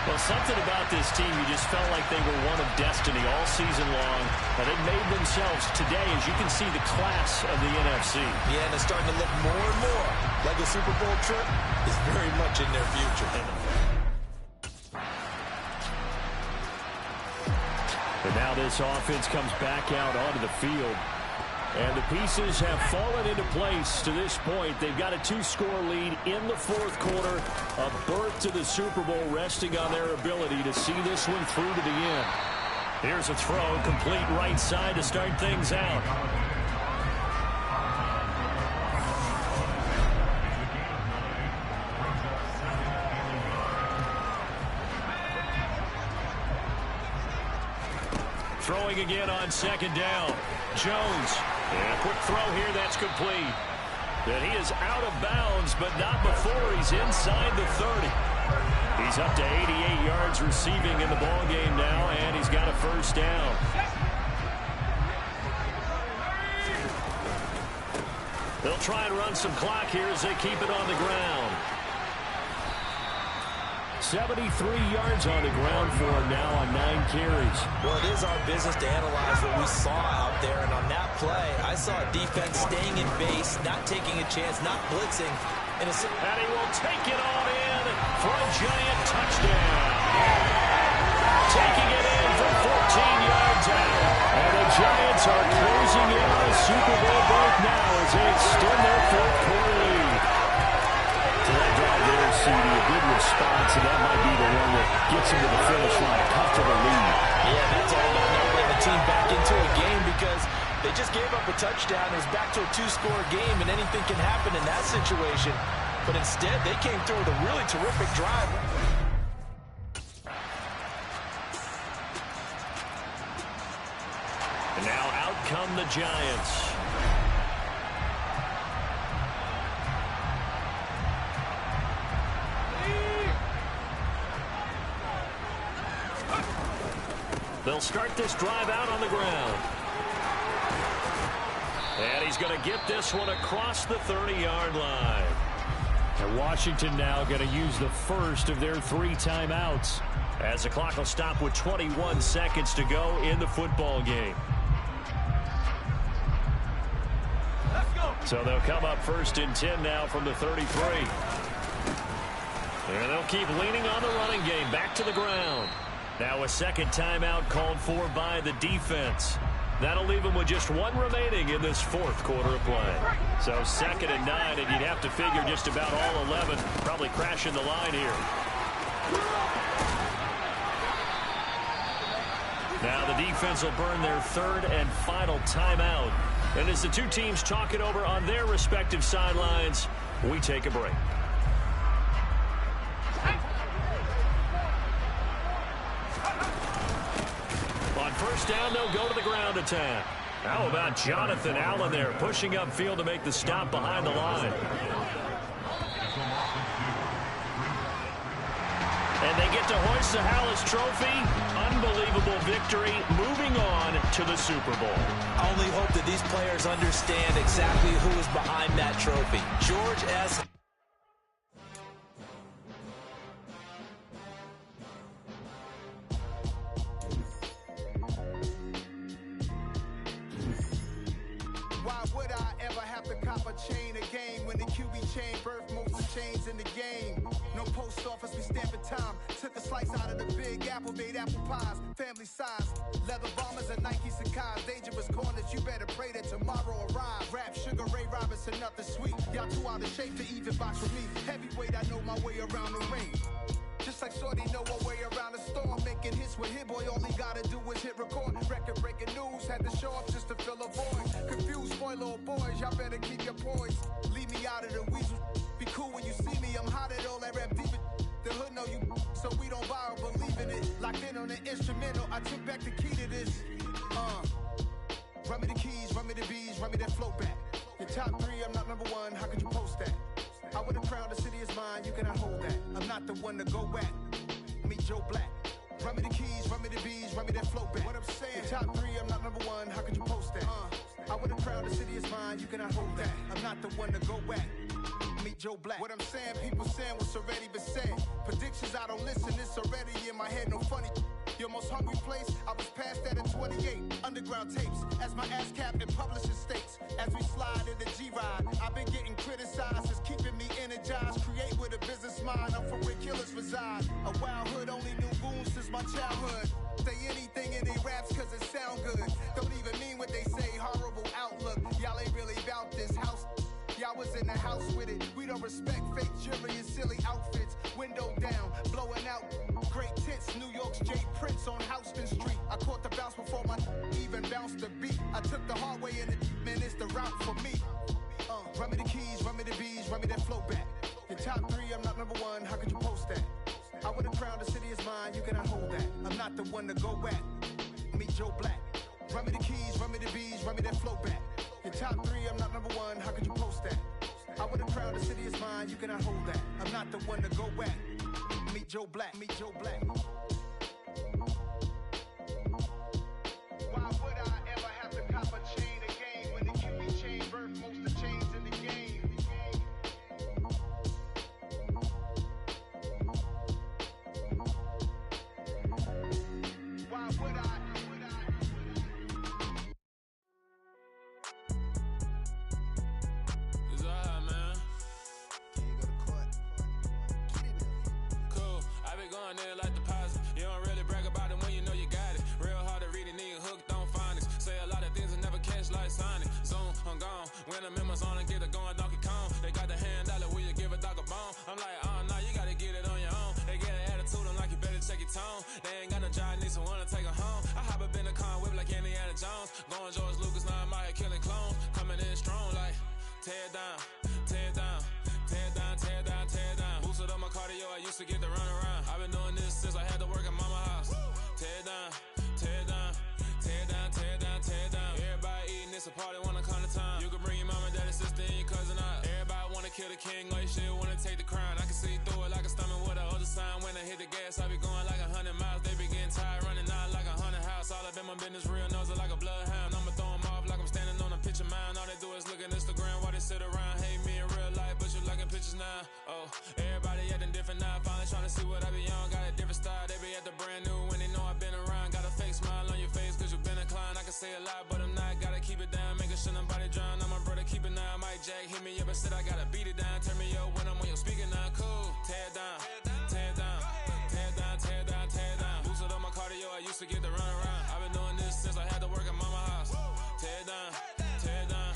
Well, something about this team, you just felt like they were one of destiny all season long. And they made themselves today, as you can see, the class of the NFC. Yeah, and it's starting to look more and more like a Super Bowl trip is very much in their future. And now this offense comes back out onto the field. And the pieces have fallen into place to this point. They've got a 2-score lead in the fourth quarter. A berth to the Super Bowl resting on their ability to see this one through to the end. Here's a throw, complete right side to start things out. Throwing again on second down. Jones. And a quick throw here that's complete. And he is out of bounds, but not before he's inside the 30. He's up to 88 yards receiving in the ballgame now, and he's got a first down. They'll try and run some clock here as they keep it on the ground. 73 yards on the ground for him now on 9 carries. Well, it is our business to analyze what we saw out there, and on that play, I saw a defense staying in base, not taking a chance, not blitzing. And he will take it on in for a Giant touchdown. Taking it in from 14 yards out. And the Giants are closing in on a Super Bowl berth now as they extend their fourth quarter lead. So that drive there, CD, a good response, and that might be the one that gets him to the finish line, a comfortable lead. Yeah, that's all about now getting the team back into a game because they just gave up a touchdown. It was back to a 2-score game, and anything can happen in that situation. But instead, they came through with a really terrific drive. And now out come the Giants. They'll start this drive out on the ground. And he's going to get this one across the 30-yard line. And Washington now going to use the first of their 3 timeouts as the clock will stop with 21 seconds to go in the football game. So they'll come up first and 10 now from the 33. And they'll keep leaning on the running game back to the ground. Now a second timeout called for by the defense. That'll leave them with just 1 remaining in this fourth quarter of play. So 2nd and 9, and you'd have to figure just about all 11 probably crashing the line here. Now the defense will burn their 3rd and final timeout. And as the two teams talk it over on their respective sidelines, we take a break. On first down, they'll go to the ground attack. How about Jonathan Allen there, pushing upfield to make the stop behind the line. And they get to hoist the Hallis Trophy. Unbelievable victory, moving on to the Super Bowl. I only hope that these players understand exactly who is behind that trophy. George S. Why would I ever have to cop a chain again when the QB chain birth most of chains in the game? No post office, we stamping time. Took a slice out of the big apple, made apple pies, family size. Leather bombers and Nike Sacai's, dangerous corners, you better pray that tomorrow arrives. Rap, Sugar Ray Robinson, nothing sweet. Y'all too out of shape to even box with me. Heavyweight, I know my way around the ring. Just like Shorty know a way around the storm. Making hits with Hit Boy, all he gotta do is hit record. Record breaking news, had to show up just to fill a void. Confused, spoiler boys, y'all better keep your poise. Leave me out of the weasel. Be cool when you see me, I'm hot at all that rap deep. The hood know you, so we don't borrow, believe in it. Locked in on the instrumental, I took back the key to this. Run me the keys, run me the bees, run me that flow back. Your top 3, I'm not number 1, how could you post that? I would've crowned the city is mine, you cannot hold that. I'm not the one to go at. meet Joe Black. Run me the keys, run me the bees, run me that flow back. What I'm saying, the top 3, I'm not number 1, how could you post that? I would have crowned, the city is mine, you cannot hold that. I'm not the one to go back. Meet Joe Black. What I'm saying, people saying what's already been said. Predictions, I don't listen, it's already in my head, no funny. Your most hungry place, I was past that at 28. Underground tapes, as my ass cap in publishing states. As we slide in the G-Ride, I've been getting criticized, it's keeping me energized. Create with a business mind, I'm from where killers reside. A wild hood, only knew goons since my childhood. Say anything in they raps cause it sound good. Don't even mean what they say, horrible outlook. Y'all ain't really about this house. Y'all was in the house with it. We don't respect fake jewelry and silly outfits. Window down, blowing out great tits. New York's J. Prince on Houston Street. I caught the bounce before my even bounced the beat. I took the hard way in it, man, it's the route for me. Run me the keys, run me the bees, run me that flow back. Your top 3, I'm not number 1, how could you post that? I would have crowned, the city is mine, you cannot hold that. I'm not the one to go back. Meet Joe Black. Run me the keys, run me the bees, run me that flow back. Your top 3, I'm not number 1, how could you post that? I would have crowned, the city is mine, you cannot hold that. I'm not the one to go back. Meet Joe Black, meet Joe Black. Why would I ever have to cop a chain again when the QB chain birth most of chains in the game? Why would I? There like deposit. You don't really brag about it when you know you got it. Real hard to read a nigga hooked on phonics. Say a lot of things and never catch like Sonic. Zoom, I'm gone. When I'm in my zone and get it going Donkey Kong. They got the hand dollar, will you give a dog a bone? I'm like, oh no, you gotta get it on your own. They get an attitude, I'm like, you better check your tone. They ain't got no job, need someone to take her home. I hop up in the car, whip like Indiana Jones. Going George Lucas, now I'm out here killing clones. Coming in strong like, tear down, tear down. Tear down, tear down, tear down. Boosted up my cardio, I used to get to run around. I've been doing this since I had to work at mama house. Tear down, tear down, tear down, tear down, tear down. Everybody eating, it's a party, wanna come to time. You can bring your mama, daddy, sister, and your cousin out. Everybody wanna kill the king, or you shit wanna take the crown. I can see through it like a stomach with a other sign. When I hit the gas, I be going like 100 miles. They be getting tired, running out like 100 house. All up in my business, real nose like a bloodhound. I'ma throw them off like I'm standing on a picture mound. All they do is look at Instagram while they sit around. Hate me in real life, but you liking pictures now. Oh, everybody acting different now. Finally trying to see what I be on. Got a different style, they be at the brand new when they know I've been around. Got a fake smile on your face cause you been inclined. I can say a lot, but I'm not. Gotta keep it down, making sure nobody drown. I'm my brother, keep it now. Mike Jack hit me up and said I gotta beat it down. Turn me up when I'm on your speaker now. Cool, tear down, tear down, tear down, tear down, tear down. Boosted up my cardio, I used to get to run around. I've been doing this since I had to work at mama house. Tear down, tear down,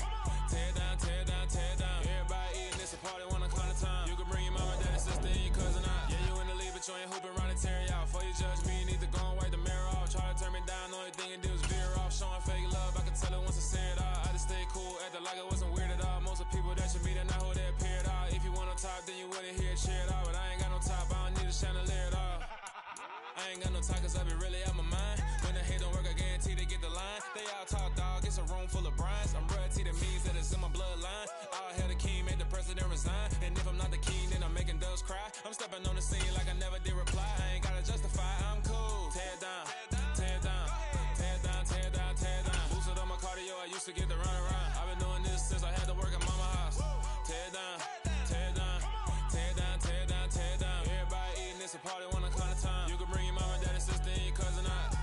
tear down, tear down, tear down. Everybody eating, it's a party, wanna come to time. You can bring your mama, daddy, sister, and your cousin out. Yeah, you in the lead, but you ain't hooping around and tearing out. Before you judge me, you need to go and wipe the mirror off. Try to turn me down, the only thing you do is veer off. Showing fake love, I can tell it once I say it all. I just stay cool, acting like it wasn't weird at all. Most of the people that you meet are not who they appear at all. If you want on top, then you wouldn't hear it cheer at all. But I ain't got no top, I don't need a chandelier at all. I ain't got no talk cause I be really out my mind. When the hate don't work, I guarantee they get the line. They all talk dog, it's a room full of brinds. I'm royalty, that means that it's in my bloodline. All hell the king, made the president resign. And if I'm not the king, then I'm making doves cry. I'm stepping on the scene like I never did reply. I ain't gotta justify, I'm cool. Tear down, tear down, tear down, tear down, tear down. Boosted up my cardio, I used to get to run around. I've been doing this since I had to work at mama house. Tear down, tear down, tear down, tear down, tear down. Everybody eating, it's a party, wanna come to time. You can bring your mama, daddy, sister, and your cousin out.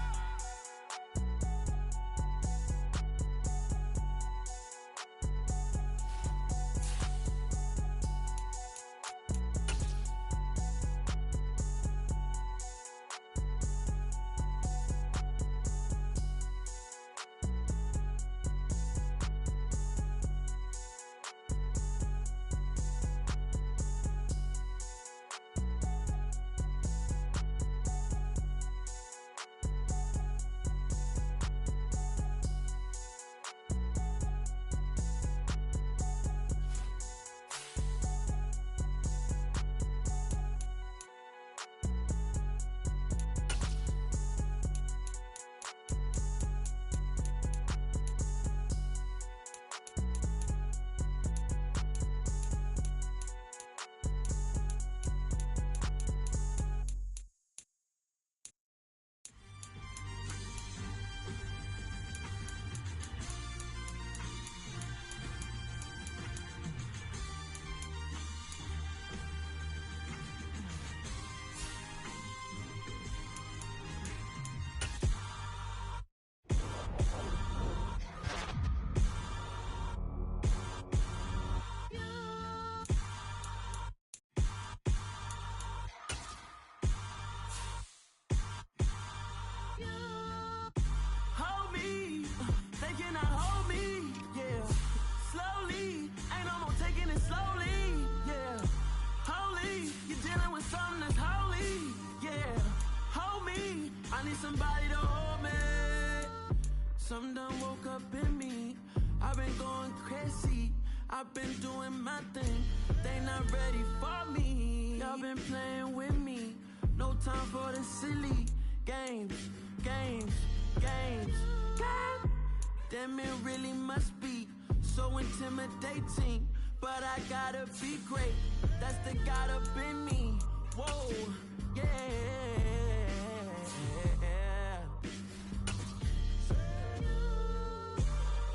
dealing with something that's holy. Yeah, hold me. I need somebody to hold me. Something done woke up in me. I've been going crazy. I've been doing my thing. They not ready for me. Y'all been playing with me. No time for the silly games. Damn, it really must be so intimidating. But I gotta be great. That's the God up in me. Whoa, yeah.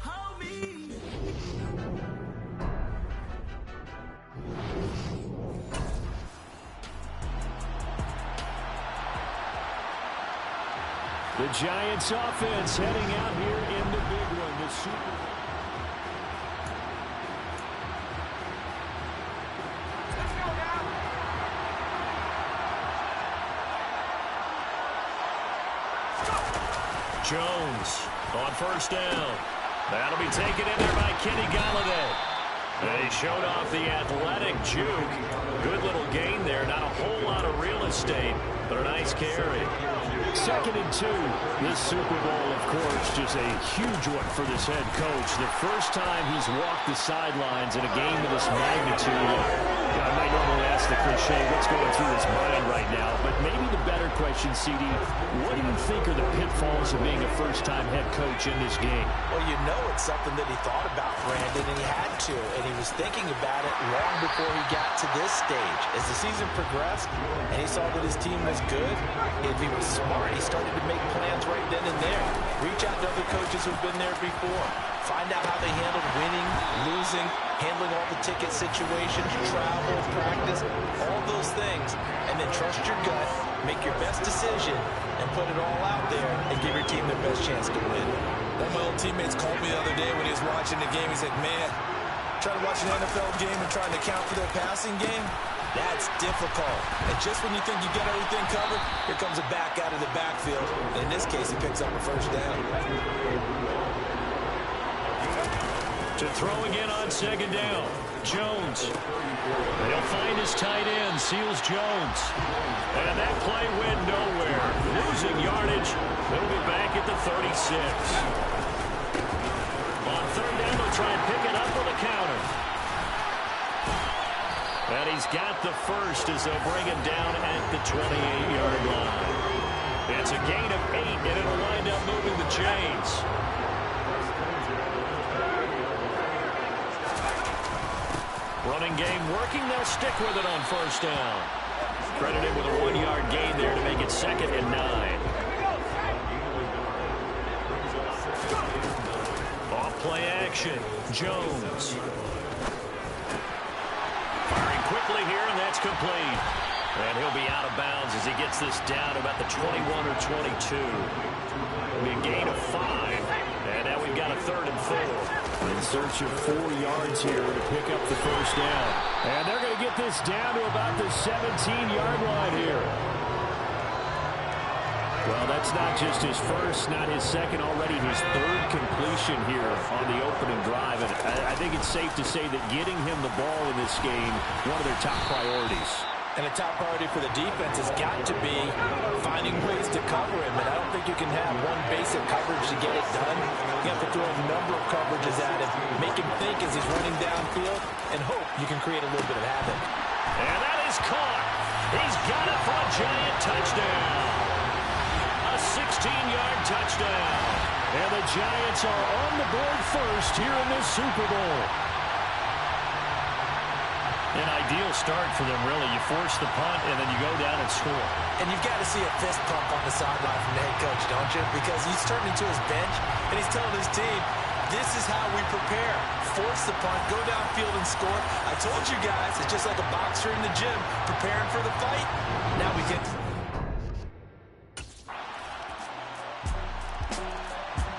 Hold me. The Giants offense heading out here in the big one, the Super Bowl. Jones on first down. That'll be taken in there by Kenny Galladay. And he showed off the athletic juke. Good little gain there. Not a whole lot of real estate, but a nice carry. 2nd and 2. This Super Bowl, of course, just a huge one for this head coach. The first time he's walked the sidelines in a game of this magnitude. I might normally ask the cliche, what's going through his mind right now? But maybe the better question, CD, what do you think are the pitfalls of being a first-time head coach in this game? Well, you know it's something that he thought about, Brandon, and he had to. And he was thinking about it long before he got to this stage. As the season progressed and he saw that his team was good, if he was smart, he started to make plans right then and there. Reach out to other coaches who've been there before. Find out how they handled winning, losing, handling all the ticket situations, travel, practice, all those things. And then trust your gut, make your best decision, and put it all out there and give your team their best chance to win. One of my old teammates called me the other day when he was watching the game. He's like, man, trying to watch an NFL game and trying to count for their passing game, that's difficult. And just when you think you get everything covered, here comes a back out of the backfield. In this case, he picks up a first down. To throw again on 2nd down. Jones. He'll find his tight end, Seals Jones. And that play went nowhere. Losing yardage. They'll be back at the 36. On 3rd down, they'll try and pick it up with a counter. And he's got the first as they'll bring him down at the 28-yard line. It's a gain of 8, and it'll wind up moving the chains. Running game working. They'll stick with it on 1st down. Credited with a 1-yard gain there to make it 2nd and 9. Off play action. Jones. Firing quickly here, and that's complete. And he'll be out of bounds as he gets this down about the 21 or 22. It'll be a gain of 5. And now we've got a 3rd and 4. In search of 4 yards here to pick up the first down. And they're going to get this down to about the 17-yard line here. Well, that's not just his first, not his second, already his 3rd completion here on the opening drive. And I think it's safe to say that getting him the ball in this game, one of their top priorities. And a top priority for the defense has got to be finding ways to cover him. And I don't think you can have one basic coverage to get it done. You have to throw a number of coverages at him, make him think as he's running downfield, and hope you can create a little bit of havoc. And that is caught. He's got it for a Giant touchdown. A 16-yard touchdown. And the Giants are on the board first here in this Super Bowl. An ideal start for them, really. You force the punt, and then you go down and score. And you've got to see a fist pump on the sideline from the head coach, don't you? Because he's turning to his bench, and he's telling his team, this is how we prepare. Force the punt, go downfield and score. I told you guys, it's just like a boxer in the gym, preparing for the fight. Now we get...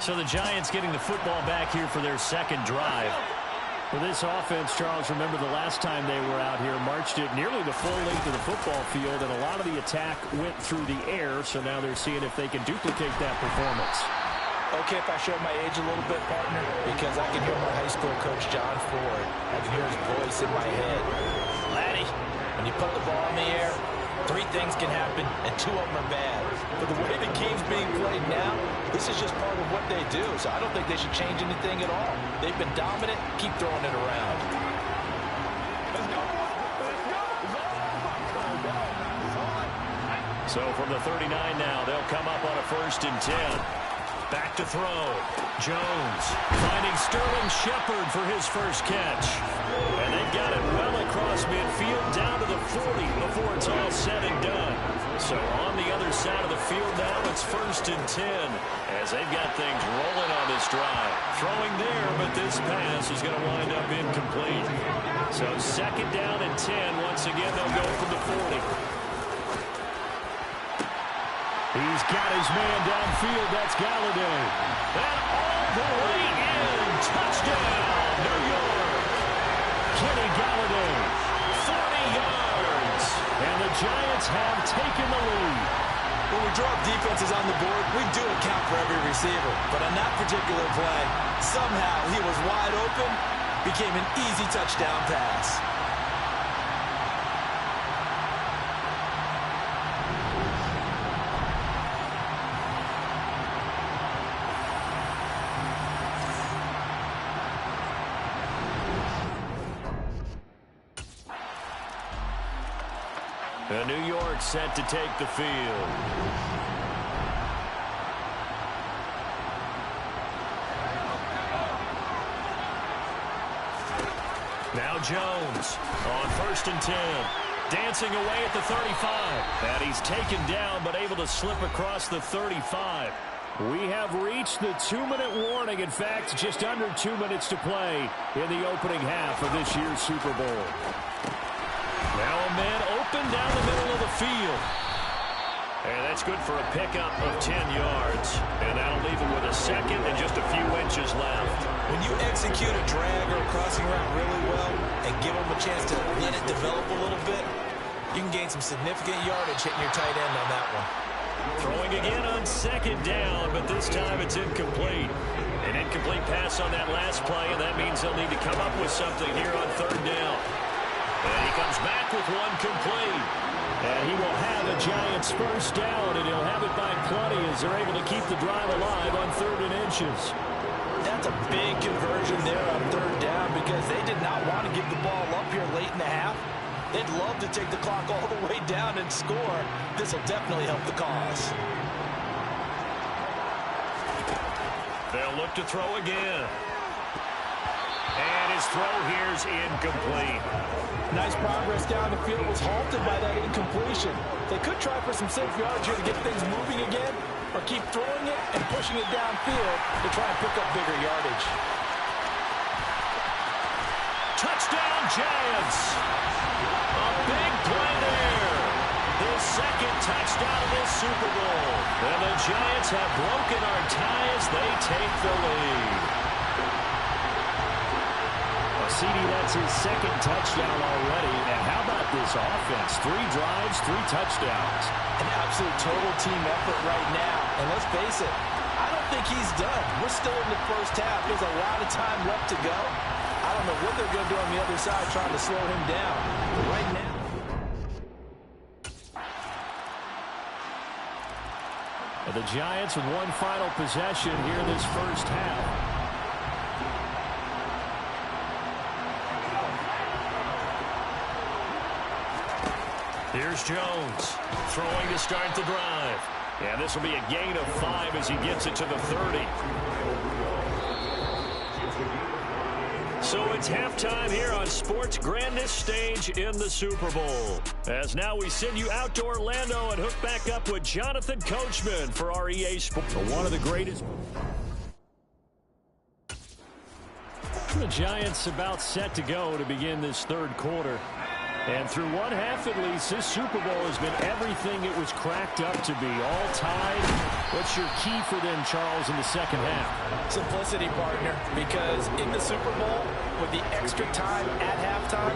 So the Giants getting the football back here for their 2nd drive. For this offense, Charles, remember the last time they were out here, marched it nearly the full length of the football field, and a lot of the attack went through the air, so now they're seeing if they can duplicate that performance. Okay, if I show my age a little bit, partner, because I can hear my high school coach, John Ford. I can hear his voice in my head. Laddie, when you put the ball in the air, 3 things can happen, and 2 of them are bad. But the way the game's being played now, this is just part of what they do. So I don't think they should change anything at all. They've been dominant. Keep throwing it around. So from the 39 now, they'll come up on a 1st and 10. Back to throw. Jones finding Sterling Shepard for his first catch. And they've got it well across midfield down to the 40 before it's all said and done. So on the other side of the field now, it's 1st and 10 as they've got things rolling on this drive. Throwing there, but this pass is going to wind up incomplete. So 2nd down and 10. Once again, they'll go from the 40. He's got his man downfield. That's Galladay. And all the way in. Touchdown, New York. Kenny Galladay, 40 yards. And the Giants have taken the lead. When we drop defenses on the board, we do account for every receiver. But on that particular play, somehow he was wide open, became an easy touchdown pass. New York set to take the field. Now Jones on 1st and 10. Dancing away at the 35. And he's taken down but able to slip across the 35. We have reached the 2-minute warning. In fact, just under 2 minutes to play in the opening half of this year's Super Bowl. Now a man open down the middle of the field. And that's good for a pickup of 10 yards. And that'll leave him with a 2nd and just a few inches left. When you execute a drag or a crossing route really well and give him a chance to let it develop a little bit, you can gain some significant yardage hitting your tight end on that one. Throwing again on 2nd down, but this time it's incomplete. An incomplete pass on that last play, and that means they'll need to come up with something here on 3rd down. And he comes back with one complete. And he will have a Giants 1st down, and he'll have it by plenty as they're able to keep the drive alive on 3rd and inches. That's a big conversion there on 3rd down because they did not want to give the ball up here late in the half. They'd love to take the clock all the way down and score. This will definitely help the cause. They'll look to throw again. And his throw here's incomplete. Nice progress down the field was halted by that incompletion. They could try for some safe yards here to get things moving again, or keep throwing it and pushing it downfield to try and pick up bigger yardage. Touchdown, Giants! A big play there. His 2nd touchdown of this Super Bowl. And the Giants have broken our tie as they take the lead. CD, that's his 2nd touchdown already. And how about this offense? 3 drives, 3 touchdowns. An absolute total team effort right now. And let's face it, I don't think he's done. We're still in the 1st half. There's a lot of time left to go. I don't know what they're going to do on the other side trying to slow him down. But right now, the Giants with one final possession here in this 1st half. Here's Jones throwing to start the drive. And this will be a gain of 5 as he gets it to the 30. So it's halftime here on sports' grandest stage in the Super Bowl. As now we send you out to Orlando and hook back up with Jonathan Coachman for our EA Sports. One of the greatest. The Giants about set to go to begin this 3rd quarter. And through one half at least, this Super Bowl has been everything it was cracked up to be. All tied. What's your key for them, Charles, in the 2nd half? Simplicity, partner, because in the Super Bowl, with the extra time at halftime,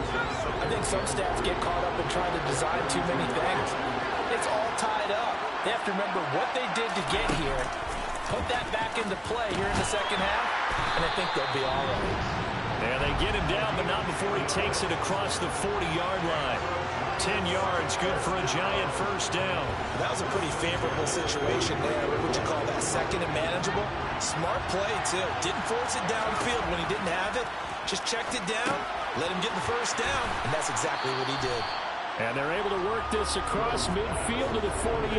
I think some stats get caught up in trying to design too many things. It's all tied up. They have to remember what they did to get here, put that back into play here in the 2nd half, and I think they'll be all right. And they get him down, but not before he takes it across the 40-yard line. 10 yards, good for a Giant first down. That was a pretty favorable situation there. What would you call that? Second and manageable? Smart play, too. Didn't force it downfield when he didn't have it. Just checked it down, let him get the first down, and that's exactly what he did. And they're able to work this across midfield to the 48.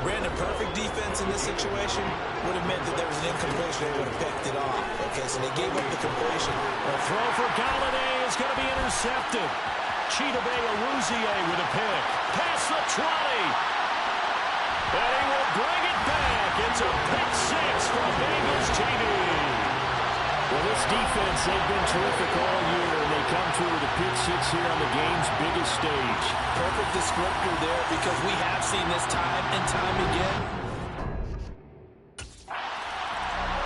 Brandon, perfect defense in this situation would have meant that there was an incompletion. They would have picked it off. Okay, so they gave up the completion. A throw for Galladay is going to be intercepted. Chidobe Awuzie with a pick. Past the 20. And he will bring it back. It's a pick six for Bengals TV. Well, this defense, they've been terrific all year, and they come through with a pick six here on the game's biggest stage. Perfect descriptor there, because we have seen this time and time again.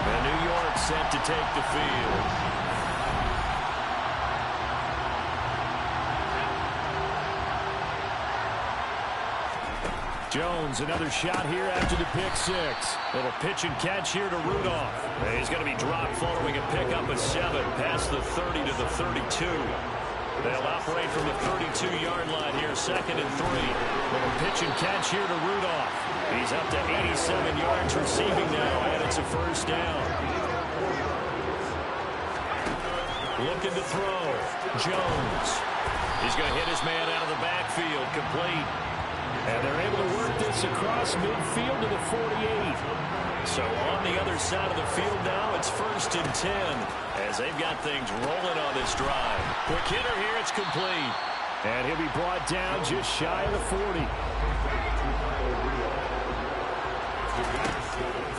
And New York set to take the field. Jones, another shot here after the pick six. Little pitch and catch here to Rudolph. And he's going to be dropped following a pickup of 7 past the 30 to the 32. They'll operate from the 32-yard line here, 2nd and 3. Little pitch and catch here to Rudolph. He's up to 87 yards receiving now, and it's a first down. Looking to throw. Jones. He's going to hit his man out of the backfield, complete. And they're able to work this across midfield to the 48. So on the other side of the field now, it's 1st and 10 as they've got things rolling on this drive. Quick hitter here, it's complete. And he'll be brought down just shy of the 40.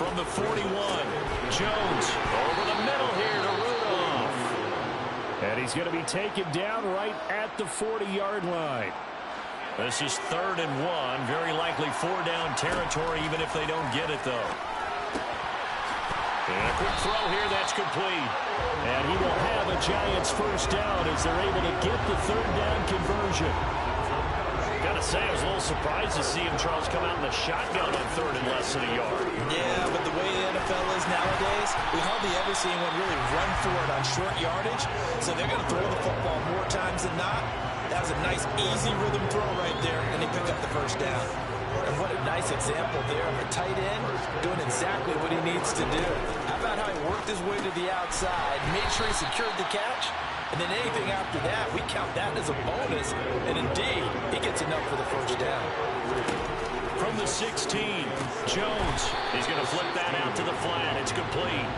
From the 41, Jones over the middle here to Rudolph. And he's going to be taken down right at the 40-yard line. This is 3rd and 1. Very likely 4-down territory, even if they don't get it, though. And a quick throw here, that's complete. And he will have a Giants first down as they're able to get the 3rd down conversion. Gotta say, I was a little surprised to see him, Charles, come out in the shotgun on 3rd and less than a yard. Yeah, but the way the NFL is nowadays, we hardly ever see anyone really run for it on short yardage. So they're going to throw the football more times than not. That was a nice, easy rhythm throw right there, and they pick up the first down. And what a nice example there of a tight end doing exactly what he needs to do. How about how he worked his way to the outside, made sure he secured the catch, and then anything after that, we count that as a bonus. And indeed, he gets enough for the first down. From the 16, Jones. He's going to flip that out to the flat. It's complete.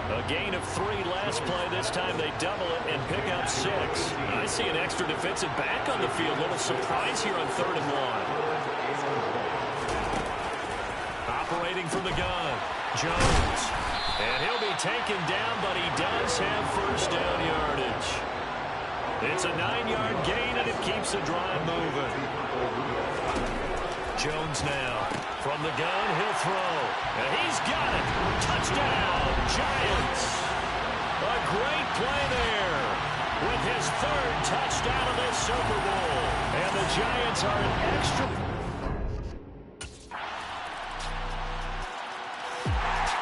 A gain of 3 last play. This time they double it and pick up 6. I see an extra defensive back on the field. Little surprise here on 3rd and 1. Operating from the gun, Jones. And he'll be taken down, but he does have first down yardage. It's a 9-yard gain, and it keeps the drive moving. Jones now. From the gun, he'll throw. And he's got it. Touchdown, Giants. A great play there with his 3rd touchdown of this Super Bowl. And the Giants are an extra.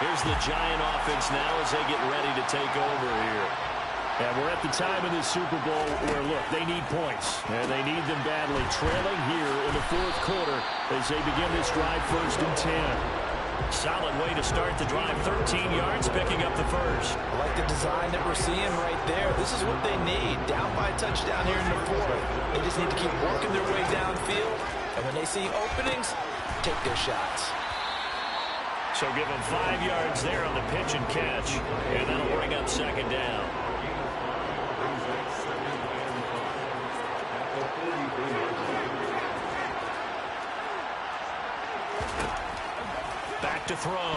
Here's the Giant offense now as they get ready to take over here. And we're at the time in this Super Bowl where, look, they need points. And they need them badly. Trailing here in the 4th quarter as they begin this drive 1st and 10. Solid way to start the drive. 13 yards, picking up the first. I like the design that we're seeing right there. This is what they need. Down by a touchdown here in the 4th. They just need to keep working their way downfield. And when they see openings, take their shots. So give them 5 yards there on the pitch and catch. And that'll bring up 2nd down. Back to throw.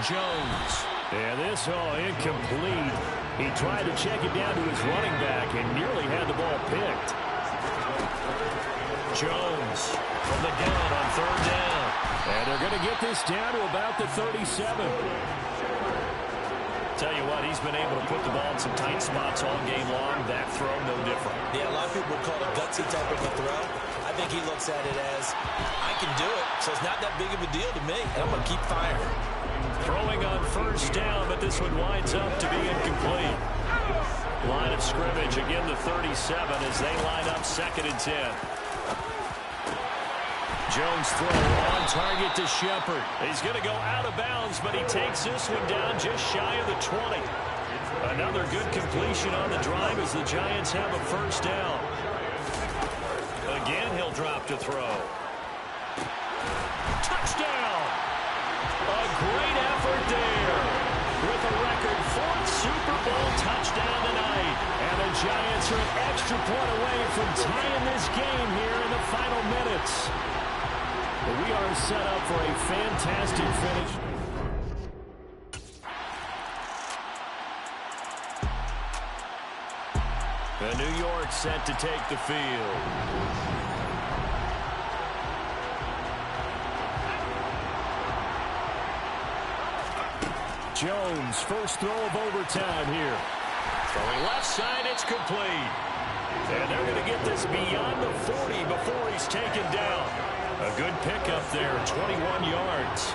Jones. And this incomplete. He tried to check it down to his running back and nearly had the ball picked. Jones from the gun on 3rd down. And they're going to get this down to about the 37. Tell you what, he's been able to put the ball in some tight spots all game long. That throw, no different. Yeah, a lot of people would call it a gutsy type of a throw. I think he looks at it as, I can do it, so it's not that big of a deal to me, and I'm going to keep firing. Throwing on 1st down, but this one winds up to be incomplete. Line of scrimmage, again the 37 as they line up 2nd and 10. Jones throw on target to Shepard. He's going to go out of bounds, but he takes this one down just shy of the 20. Another good completion on the drive as the Giants have a first down. Again, he'll drop to throw. Touchdown! A great effort there. With a record 4th Super Bowl touchdown tonight. And the Giants are an extra point away from tying this game here in the final minutes. But we are set up for a fantastic finish. And New York set to take the field. Jones, first throw of overtime here. Throwing left side, it's complete. And they're going to get this beyond the 40 before he's taken down. A good pickup there, 21 yards.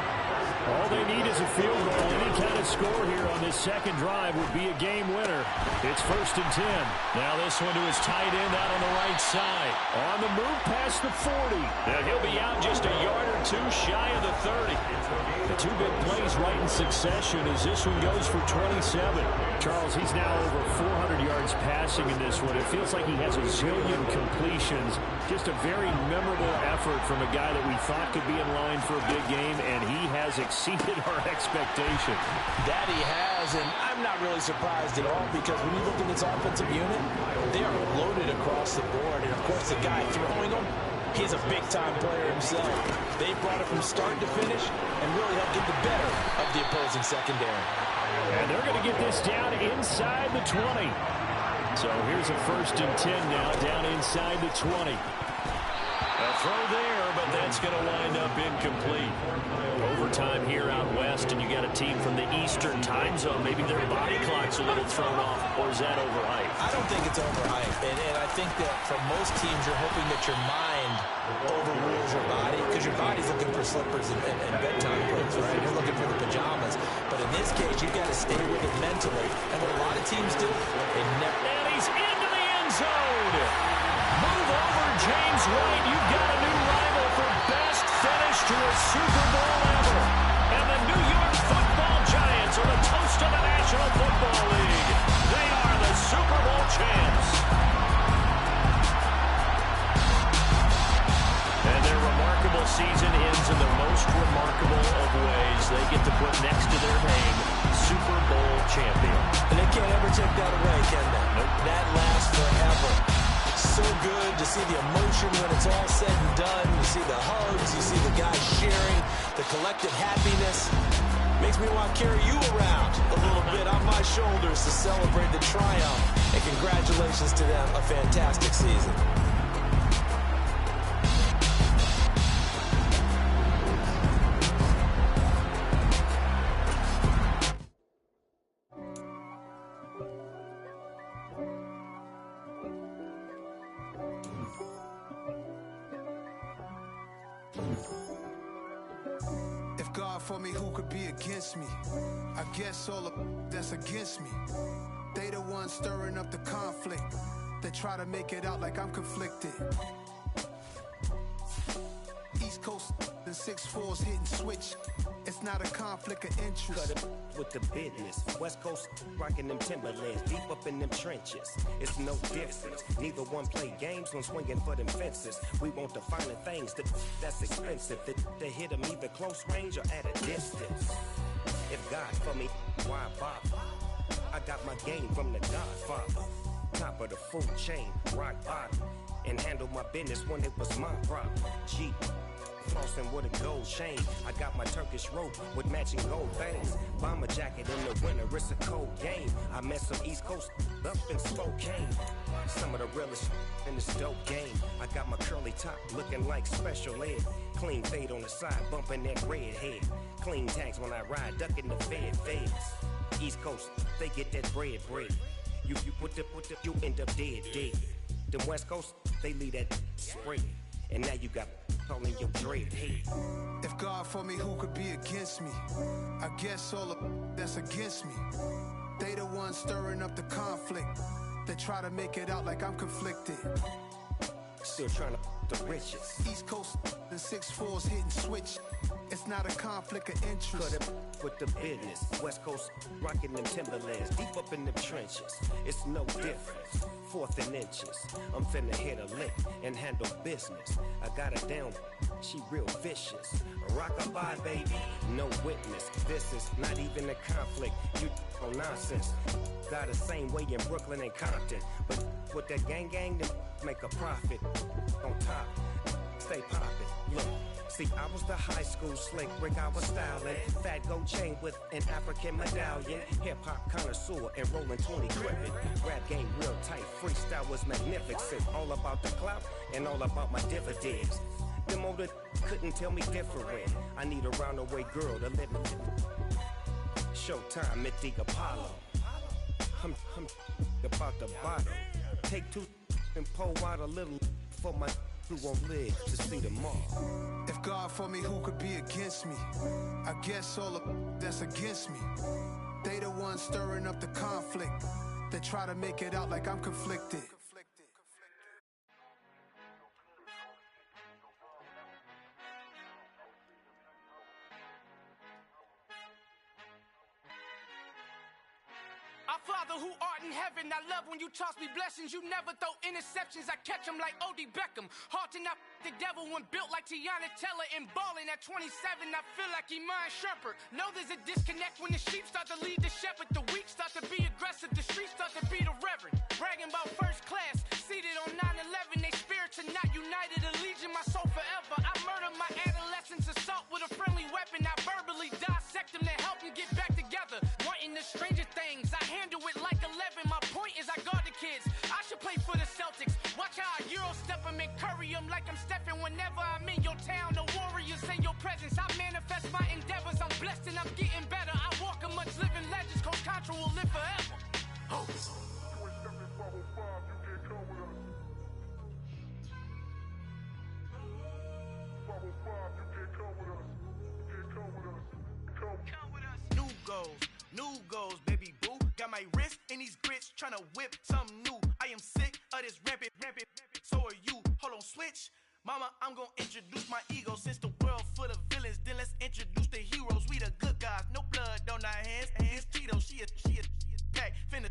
All they need is a field goal. Any kind of score here on this second drive would be a game winner. It's 1st and 10. Now this one to his tight end out on the right side. On the move past the 40. And he'll be out just a yard or two shy of the 30. The two big plays right in succession as this one goes for 27. Charles, he's now over 400 yards passing in this one. It feels like he has a zillion completions. Just a very memorable effort from a guy that we thought could be in line for a big game, and he has exceeded our expectation. That he has, and I'm not really surprised at all because when you look at this offensive unit, they are loaded across the board. And, of course, the guy throwing them, he's a big-time player himself. They brought it from start to finish and really helped get the better of the opposing secondary. And they're going to get this down inside the 20. So here's a 1st and 10 now, down inside the 20. A throw there, but that's going to wind up incomplete. Overtime here out west, and you got a team from the Eastern time zone. Maybe their body clock's a little thrown off, or is that overhyped? I don't think it's overhyped, and I think that for most teams, you're hoping that your mind overrules your body, because your body's looking for slippers and bedtime clothes, right? You're looking for the pajamas. But in this case, you've got to stay with it mentally. And what a lot of teams do, they never... And he's into the end zone! Move over, James White. You've got a new rival for best finish to a Super Bowl ever. And the New York Football Giants are the toast of the National Football League. They are the Super Bowl champs. And their remarkable season ends in the most remarkable of ways. They get to put next to their name, Super Bowl champion. And they can't ever take that away, can they? Nope. That lasts forever. So good to see the emotion when it's all said and done. You see the hugs, you see the guys sharing, the collective happiness. Makes me want to carry you around a little bit on my shoulders to celebrate the triumph. And congratulations to them, a fantastic season. If God for me, who could be against me? I guess all of that's against me. They the ones stirring up the conflict. They try to make it out like I'm conflicted. East Coast and 6'4's hitting switch. It's not a conflict of interest. Cut it with the business. West Coast rocking them Timberlands, deep up in them trenches. It's no difference. Neither one play games when swinging for them fences. We want the finer things that's expensive. They hit them either close range or at a distance. If God for me, why bother? I got my game from the Godfather. Top of the food chain, rock bottom. And handle my business when it was my problem. Jeep. Flossing with a gold chain. I got my Turkish rope with matching gold veins. Bomber jacket in the winter, it's a cold game. I met some East Coast up in Spokane. Some of the realest in this dope game. I got my curly top looking like special ed. Clean fade on the side, bumping that red head. Clean tags when I ride, ducking the feds. East Coast, they get that bread. You put the, you end up dead. Them West Coast, they leave that spread. And now you got calling your dread head. If God for me, who could be against me? I guess all of that's against me. They the ones stirring up the conflict. They try to make it out like I'm conflicted. Still trying to the riches. East Coast and 6'4s hitting switch. It's not a conflict of interest. Cut it with the business. West Coast rocking them Timberlands. Deep up in them trenches. It's no difference. 4th and inches. I'm finna hit a lick and handle business. I got her down. She real vicious. Rockabye, baby. No witness. This is not even a conflict. You on nonsense. Got the same way in Brooklyn and Compton. But with that gang, then make a profit. On top, stay poppin'. Look, see, I was the high school slick Rick, I was styling. Fat gold chain with an African medallion. Hip-hop connoisseur and rolling 20 gripping. Rap game real tight, freestyle was magnificent. All about the clout and all about my dividends. Them older couldn't tell me different. I need a round-the-way girl to let me. Showtime at the Apollo. I'm about the bottle. Take 2 and pour out a little for my who won't live to see tomorrow. If God for me, who could be against me? I guess all the that's against me. They the ones stirring up the conflict. They try to make it out like I'm conflicted. Our Father who art in heaven, I love when you toss me blessings. You never throw interceptions, I catch them like O.D. Beckham. Hard to not the devil when built like Tiana Teller and balling at 27. I feel like Iman Shumpert. Know there's a disconnect when the sheep start to lead the shepherd. The weak start to be aggressive, the streets start to be the reverend. Bragging about first class, seated on 9/11. They spirits are not united, a legion, my soul forever. I murder my adolescence, assault with a friendly weapon. I verbally dissect them to help them get back together. Wanting the stranger things, I handle it like 11. My point is I guard the kids. I should play for the Celtics. Watch how I Euro step them and curry them like I'm Stephen. Whenever I'm in your town, the Warriors in your presence. I manifest my endeavors. I'm blessed and I'm getting better. I walk amongst living legends. Coach Contra will live forever. Oh. New goals, baby boo. Got my wrist in these grits, tryna whip something new. I am sick of this rampant. So are you. Hold on, switch. Mama, I'm gonna introduce my ego. Since the world full of villains, then let's introduce the heroes. We the good guys, no blood on our hands. Hands Tito, she a back. Finna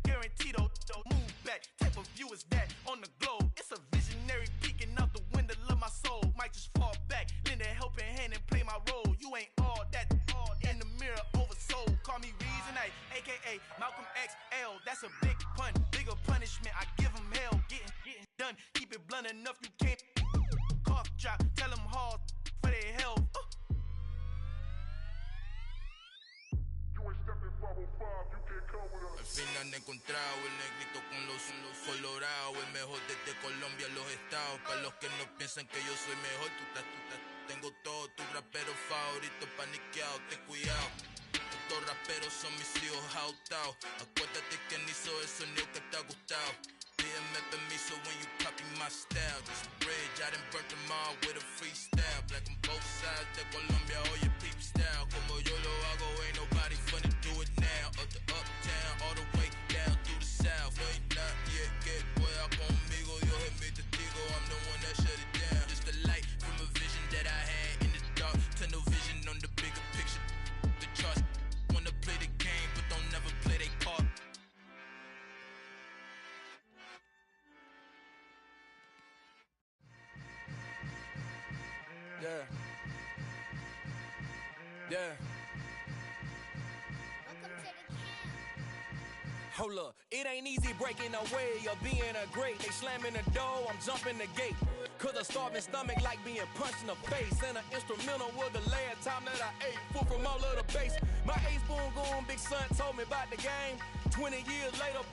guaranteed move back. Type of view is that on the globe? It's a visionary peeking out the window of my soul. Might just fall back, lend a helping hand and play my role. You ain't all that, all in the mirror oversold. Call me Reason A, aka Malcolm XL. That's a big pun, bigger punishment. I give him hell, getting done. Keep it blunt enough, you can't cough drop. Tell them hard for their health. Al fin han encontrado el negrito con los colorados, el mejor desde Colombia a los estados. Para los que no piensan que yo soy mejor, tengo todo, tu rapero favorito paniqueado, ten cuidado. Estos raperos son mis hijos adoptados. Acuérdate quién hizo el sonido que te ha gustado. Pídeme permiso when you copy my style. Just a bridge, I done burnt them all with a freestyle. Black on both sides de Colombia, oye peep style. Como yo lo hago, ain't nobody finna do it now. Up to uptown, all the way down through the south. No ain't not yet, que pueda conmigo. Dios es mi testigo, I'm the one that shut it down. Just a light from a vision that I had in the dark. Tunnel vision on the bigger picture. The charts wanna play the game, but don't never play their part. Yeah. Yeah. Hold up, it ain't easy breaking away or being a great. They slamming the door, I'm jumping the gate. Cause a starving stomach like being punched in the face. And an instrumental was the last time that I ate. Full from all of the bass. My ace boom goon, big son told me about the game. 20 years later,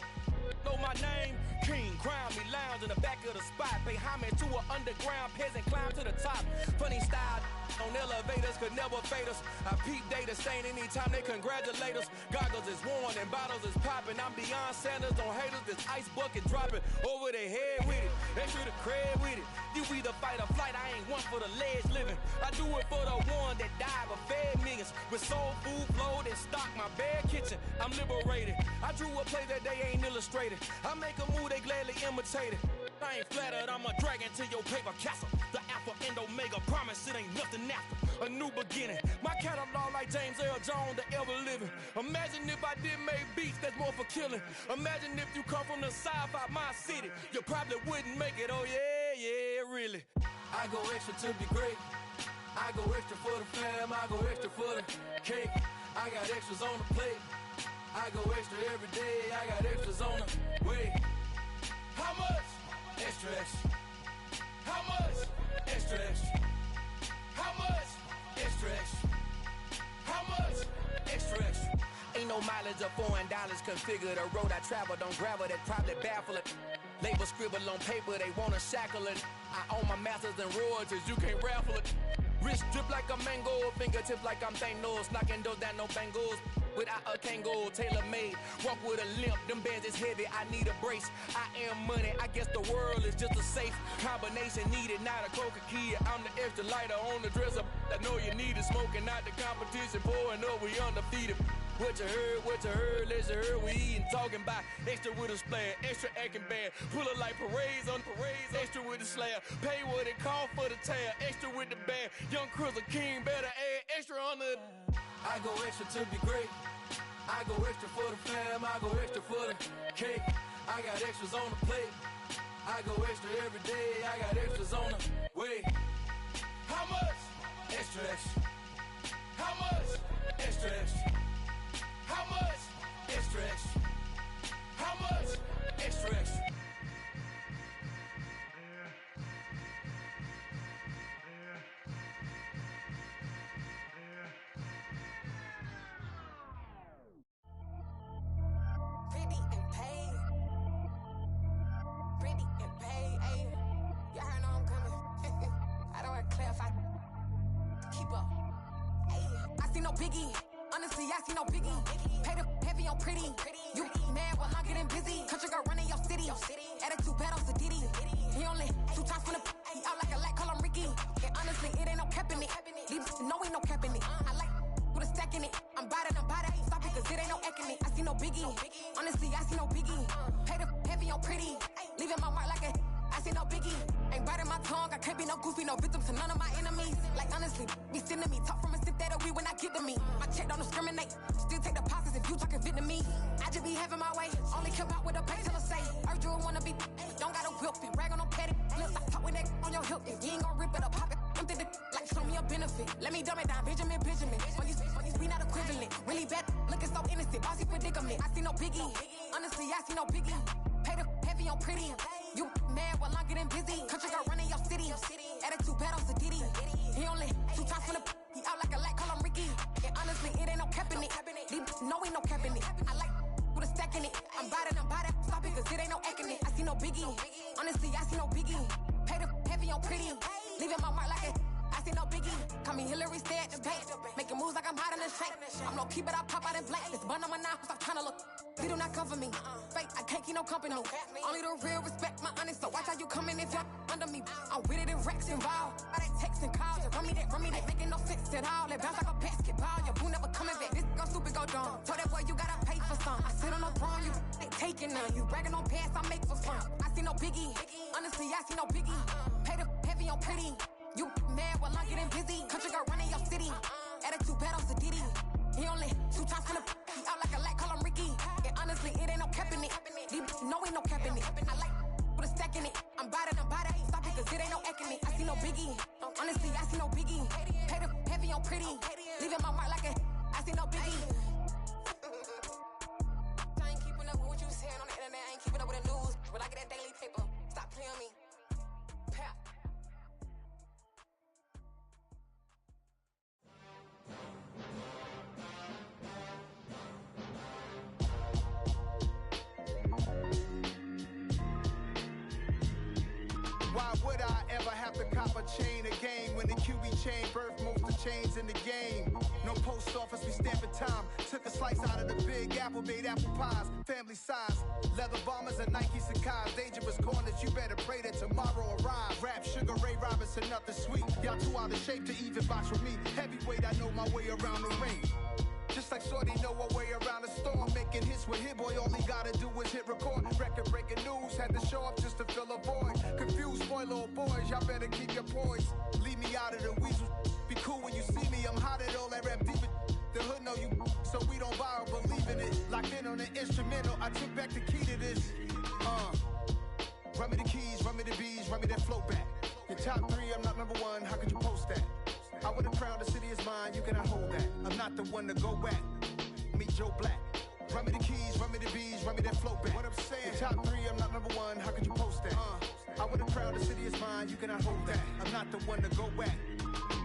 know my name. King, crown me, lounge in the back of the spot. Pay homage to an underground peasant, climb to the top. Funny style, On elevators could never fade us. I peep data stain anytime they congratulate us. Goggles is worn and bottles is popping. I'm beyond Sanders on haters. This ice bucket dropping over their head with it. Extra the cred with it. You either fight or flight. I ain't one for the ledge living. I do it for the one that died but fed millions. With soul food flowed and stocked my bare kitchen. I'm liberated. I drew a play that they ain't illustrated. I make a move they gladly imitate it. I ain't flattered, I'm a dragon to your paper castle. The Alpha and Omega, promise it ain't nothing after. A new beginning. My catalog like James Earl Jones, the ever living. Imagine if I did make beats that's more for killing. Imagine if you come from the south out my city. You probably wouldn't make it, oh yeah, really. I go extra to be great. I go extra for the fam, I go extra for the cake. I got extras on the plate. I go extra every day, I got extras on the way. How much? Extra, extra. How much? Extra, extra. How much? Extra, extra. How much? Extra, extra. Ain't no mileage of $4 configure the road I travel. Don't gravel, that probably baffle it. Label scribble on paper, they wanna shackle it. I own my masters and royalties, you can't raffle it. Wrist drip like a mango, fingertips like I'm Thanos, knocking those down, no bangles. Without a Kango, tailor-made, walk with a limp, them bands is heavy, I need a brace. I am money, I guess the world is just a safe combination needed, not a coca key. I'm the extra lighter on the dresser, I know you need it, smoking out the competition, pouring up, we undefeated. What you heard, let's hear we eatin', talking about extra with a splash, extra acting bad, pull it like parades on parades, extra with the slab, pay what it cost for the tab, extra with the bag, young Cruiser King better add extra on the. I go extra to be great. I go extra for the fam, I go extra for the cake. I got extras on the plate. I go extra every day, I got extras on the way. How much? Extra, extra. How much? Extra, extra. How much? Extra, extra. How much? Extra, extra. Biggie, honestly, I see no biggie. Pay the heavy on pretty. You mad while I'm getting busy. Country girl running your city. Attitude bad on Diddy. He only 2 times from the he out like a lack, call him Ricky. And honestly, it ain't no cap in it. Leave no ain't no cap in it. I like with a stack in it. I'm bad. Stop it, cause it ain't no acting it. I see no biggie. Honestly, I see no biggie. Pay the heavy on pretty. Leaving my mark like a I see no biggie. Ain't biting my tongue. I can't be no goofy, no victim to none of my enemies. Like honestly, be sending me talk from a sip that we when I get to me. My check don't discriminate. Still take deposits if you talking Vietnamese. I just be having my way. Only come out with a pay till I say. Urge you wanna be. Don't gotta whip it. Rag on no petty. Let's stop talk with that on your hip. If you ain't gon' rip it up, pop it. Empty the like show me a benefit. Let me dumb it down, Benjamin. We not equivalent. Really bad, looking so innocent. Bossy predicament. I see no biggie. Honestly, I see no biggie. Pay the heavy on pretty. You mad while I'm getting busy. Country girl running your city. Attitude bad on Diddy. He only 2 times from the he out like a lack, call him Ricky. And honestly, it ain't no cap in it. No ain't no cap in it. I like with a stack in it. I'm bad. Stop it, cause it ain't no acting it. I see no biggie. Honestly, I see no biggie. Pay the heavy on pretty. Leaving my mark like a I see no biggie. Call me Hillary, stay at the bank. Making moves like I'm hot in the shank. I'm low key, but I pop out in blank. This bun on my knife, stop trying to look. They do not cover me. Fake, I can't keep no company. Only the real respect my honest. So watch how you coming if you're under me. I'm with it in Rex involved. I that text and calls. Run me that, making no sense at all. They bounce like a basketball. Your boo never coming back. This go stupid, go dumb. Told that boy you gotta pay for some. I sit on the throne, you ain't taking none. You bragging on past, I make for fun. I see no biggie. Honestly, I see no biggie. Pay the heavy on pretty. You mad while I'm getting busy. Country girl running your city. Attitude bad on Diddy. He only 2 times from the he out like a lack, call him Ricky. And honestly, it ain't no cap in it. No ain't no cap in it. I like with a stack in it. I'm bad. Stop it, cause it ain't no acting it. I see no biggie. Honestly, I see no biggie. Pay the heavy on pretty. Leaving my mark like a I see no biggie. I ain't keeping up with what you saying on the internet. I ain't keeping up with the news. But I get that daily paper. Stop playing me. Pap. Why would I ever have have to cop a chain a game when the QB chain birthed most of chains in the game. No post office, we stamping time. Took a slice out of the big apple, made apple pies, family size. Leather bombers and Nike Sacai's. Dangerous corners, you better pray that tomorrow arrives. Rap, Sugar Ray Robinson, nothing sweet. Y'all too out of shape to even box with me. Heavyweight, I know my way around the ring. Just like Shorty know her way around the storm. Making hits with Hit Boy, all he gotta do is hit record. Record-breaking news, had to show up just to fill a void. Confused, spoiled little boys, y'all better keep your poise. Leave me out of the weasel. Be cool when you see me, I'm hot at all that rap deep. The hood know you, so we don't borrow, believe in it. Locked in on the instrumental, I took back the key to this. Run me the keys, run me the bees, run me that flow back. Your top 3, I'm not number 1, how could you post that? I would've crowned the city is mine, you cannot hold that. I'm not the one to go back. Meet Joe Black. Run me the keys, run me the bees, run me that flow back. What I'm saying, your top 3, I'm not number 1, how could you post that? I would've crowned the city is mine, you cannot hold that. I'm not the one to go back.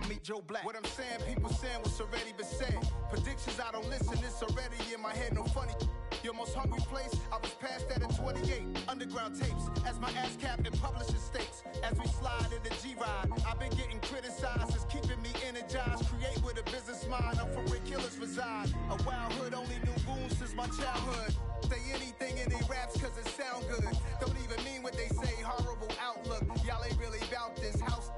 Meet Joe Black. What I'm saying, people saying what's already been said. Predictions, I don't listen, it's already in my head, no funny. Your most hungry place, I was past that at 28. Underground tapes, as my ass cap in publishing states. As we slide in the G-Ride, I've been getting criticized, it's keeping me energized. Create with a business mind, I'm from where killers reside. A wild hood, only knew goons since my childhood. Say anything in they raps cause it sound good. Don't even mean what they say, horrible outlook. Y'all ain't really about this house.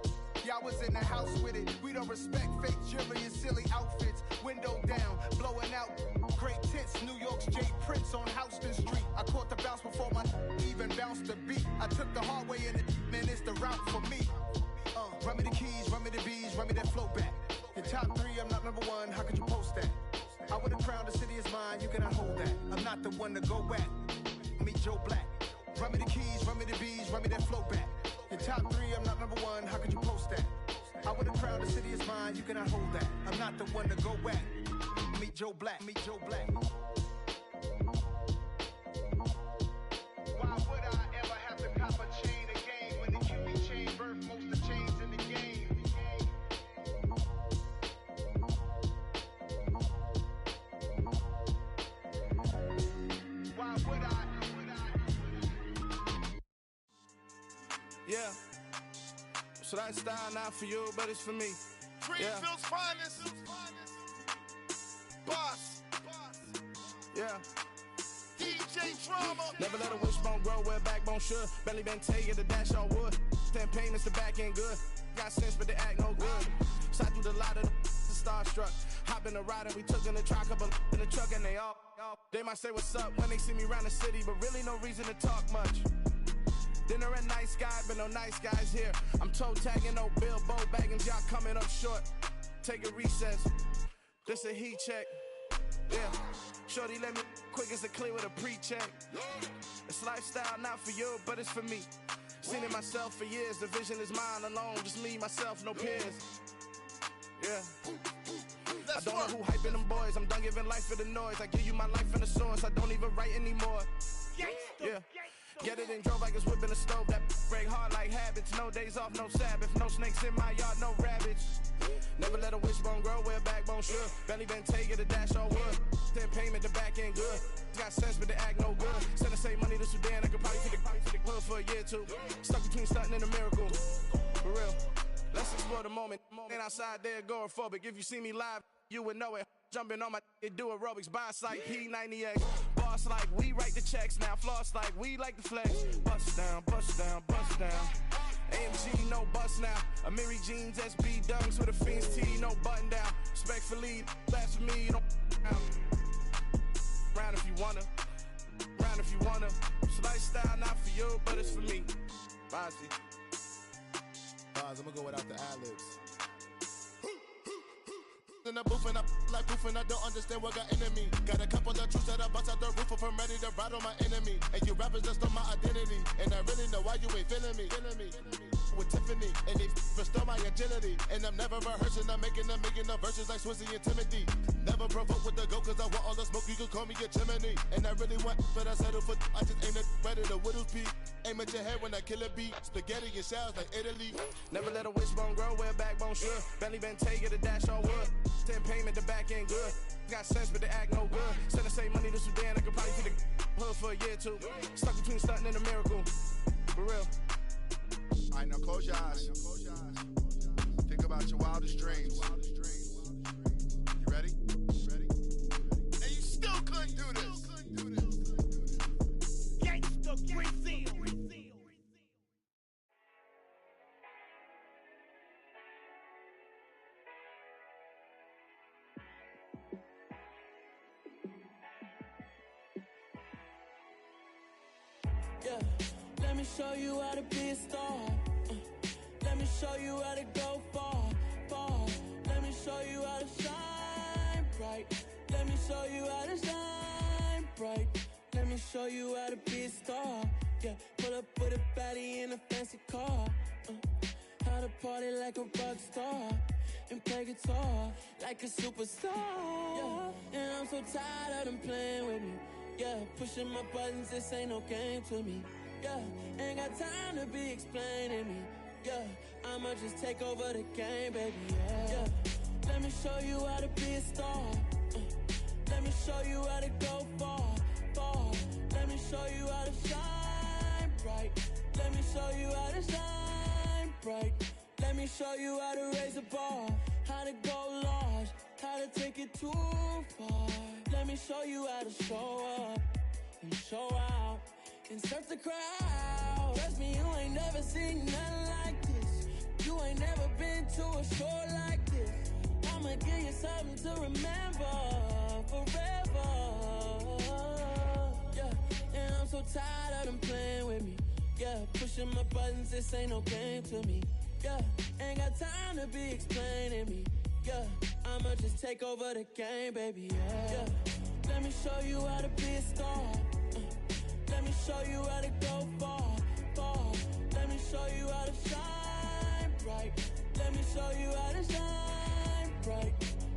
Y'all was in the house with it. We don't respect fake jewelry and silly outfits. Window down, blowing out great tits. New York's J. Prince on Houston Street. I caught the bounce before my even bounced the beat. I took the hard way in it, man, it's the route for me. Run me the keys, run me the bees, run me that flow back. Your top 3, I'm not number 1, how could you post that? I would've crowned the city is mine, you cannot hold that. I'm not the one to go back. Meet Joe Black. Run me the keys, run me the bees, run me that flow back. Your top 3, I'm not number 1, how could you post that? I would've crowned the city is mine, you cannot hold that. I'm not the one to go back. Meet Joe Black, meet Joe Black. Why would I ever have to cop a chain a game when the QB chain birthed most of chains in the game? Why would I? Yeah. So that style not for you, but it's for me. Greenfield's finest. Boss. Yeah. DJ Drama. Never let a wishbone grow where a backbone should. Belly been take the dash on wood. 10 payments, the back end good. Got sense, but they act no good. Shot through the lot of the starstruck. Hop in the ride and we took in the truck, couple in the truck and they all. They might say what's up when they see me around the city, but really no reason to talk much. Dinner at nice guy, but no nice guys here. I'm toe tagging, no Bilbo bagging, y'all coming up short. Take a recess. This a heat check. Yeah. Shorty let me quick as a clear with a pre-check. It's lifestyle not for you, but it's for me. Seen it myself for years. The vision is mine alone. Just me, myself, no peers. Yeah. I don't know who hyping them boys. I'm done giving life for the noise. I give you my life in the source. I don't even write anymore. Yeah. Get it and drove like it's whipping a stove. That break hard like habits. No days off, no Sabbath. No snakes in my yard, no rabbits. Never let a wishbone grow where a backbone should. Belly been take it, a dash on wood. 10 payment, the back end good. Got sense, but they act no good. Send the same money to Sudan. I could probably take the hood for a year or two. Stuck between stunting and a miracle. For real. Let's explore the moment. Ain't outside there agoraphobic. If you see me live, you would know it. Jumping on my do aerobics, buys like P90X. Boss like we write the checks now. Floss like we like the flex. Bust down, bust down, bust down. AMG, no bust now. Amiri jeans, SB dunks with a Fiends T, no button down. Respectfully, that's for me, you don't round if you wanna. Round if you wanna. It's lifestyle not for you, but it's for me. Bozzy. Boz, I'm gonna go without the ad-libs. In the booth and I like proof and I don't understand what got into me. Got a couple of truths that I bust out the roof of. I'm ready to ride on my enemy. And you rappers just on my identity. And I really know why you ain't feeling me. With Tiffany and they restore my agility. And I'm never rehearsing. I'm making the verses like Swizzy and Timothy. Never provoke with the go cause I want all the smoke. You can call me a chimney. And I really want, but I settle for. I just aim at ready to Whittles peak. Aim at your head when I kill a beat. Spaghetti and shells like Italy. Never let a wishbone grow where a backbone should. Belly been take it, a dash on wood. 10 payment, the back end good. Got sense, but they act no good. Send the same money to Sudan. I could probably take the hood for a year or two. Stuck between stunting and a miracle. For real. I know, close your eyes. me show you how to be a star. Let me show you how to go far, far. Let me show you how to shine bright. Let me show you how to shine bright. Let me show you how to be a star. Yeah, pull up with a baddie in a fancy car. How to party like a rock star and play guitar like a superstar. Yeah, and I'm so tired of them playing with me. Yeah, pushing my buttons, this ain't no game to me. Yeah, ain't got time to be explaining me. Yeah, I'ma just take over the game, baby. Yeah, let me show you how to be a star. Let me show you how to go far, far. Let me show you how to shine bright. Let me show you how to shine bright. Let me show you how to raise a bar, how to go large, how to take it too far. Let me show you how to show up and show out and surf the crowd. Trust me, you ain't never seen nothing like this. You ain't never been to a show like this. I'ma give you something to remember forever. Yeah, and I'm so tired of them playing with me. Yeah, pushing my buttons, this ain't no game to me. Yeah, ain't got time to be explaining me. Yeah, I'ma just take over the game, baby. Yeah, let me show you how to be a star. Let me show you how to go far, far. Let me show you how to shine bright. Let me show you how to shine bright.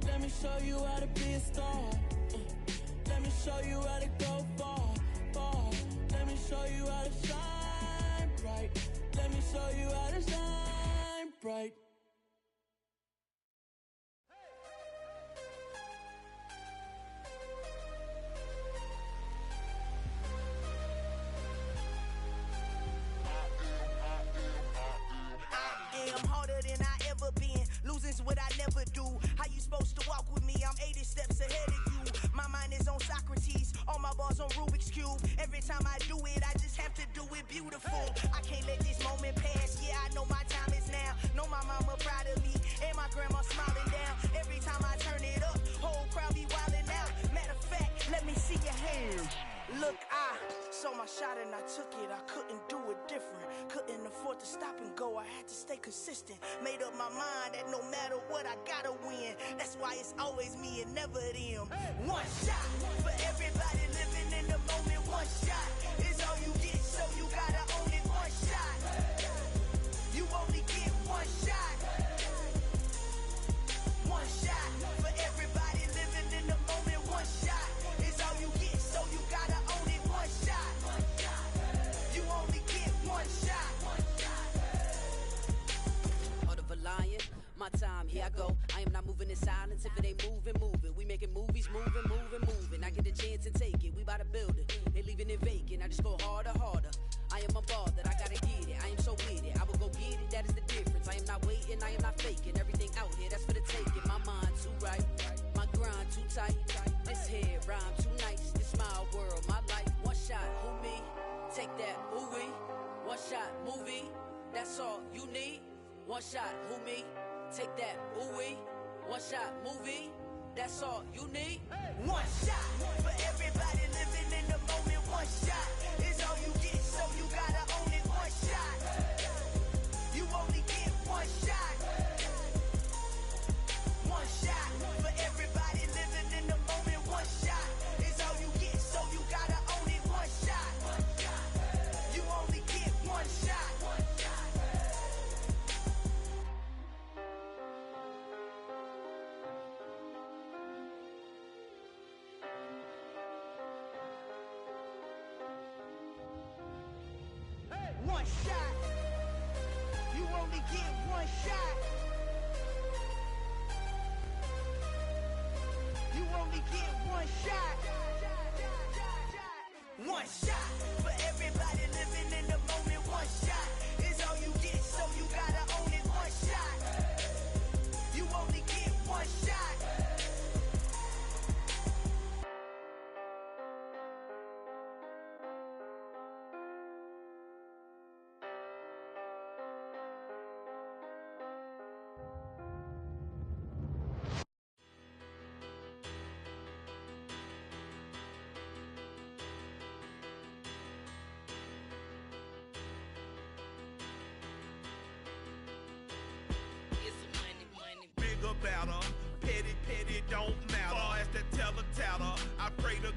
Let me show you how to be a star. Let me show you how to go far, far. Let me show you how to shine bright. Let me show you how to shine bright. I'm harder than I ever been. Losing's what I never do. How you supposed to walk with me? I'm 80 steps ahead of you. My mind is on Socrates. All my bars on Rubik's Cube. Every time I do it, I just have to do it beautiful. I can't let this moment pass. Yeah, I know my time is now. Know my mama proud of me. And my grandma smiling down. Every time I turn it up, whole crowd be wildin' out. Matter of fact, let me see your hands. Look, I saw my shot and I took it. I couldn't do it different. Couldn't afford to stop and go. I had to stay consistent. Made up my mind that no matter what, I gotta win. That's why it's always me and never them. One shot for everybody living in the moment. One shot is all you get, so you gotta own it. One shot. You only get one shot. One shot for everybody living in the moment. One shot is all you get, so you gotta own it. One shot. You only get one shot. Heart of a lion, my time, here I go. I am not moving in silence. If it ain't moving, moving. We making movies, moving, moving, moving. I get a chance and take it. We bout to build it. They leaving it vacant. I just go harder, harder. I am a ball that I gotta get it. I am so with it. I will go get it. That is the difference. I am not waiting. I am not faking. Everything out here, that's for the taking. My mind too right. My grind too tight. This head rhyme too nice. This my world, my life. One shot, who me? Take that, who we? One shot, movie. That's all you need. One shot, who me? Take that, who we? One shot, movie. That's all you need. One shot for everybody living in the moment. One shot is all you get, so you gotta own it. One shot. You only get one shot. One shot for everybody living in the moment. One shot is all you get, so you gotta own it. One shot. You only get one shot. One shot. You only get one shot. You only get one shot. One shot for everybody living in the moment. One shot is all you get, so you gotta own it. One shot. You only get one shot.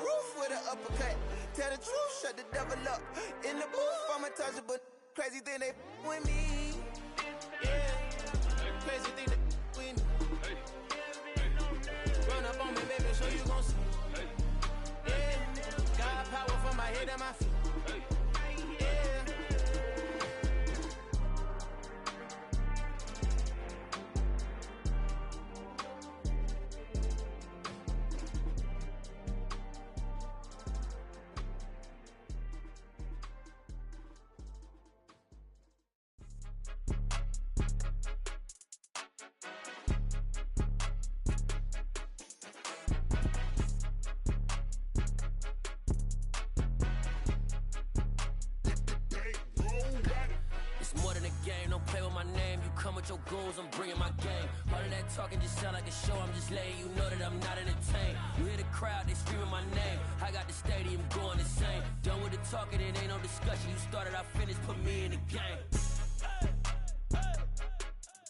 roof with an uppercut. Tell the truth, shut the devil up. In the booth, I'm untouchable. Crazy thing they with me. Yeah, crazy thing they with me. Run up on me, baby, so you gon' see. Yeah, got power from my head and my feet. Your goals, I'm bringing my game. All of that talking just sound like a show. I'm just letting you know that I'm not entertained. You hear the crowd, they screaming my name. I got the stadium going insane. Done with the talking, it ain't no discussion. You started, I finished, put me in the game.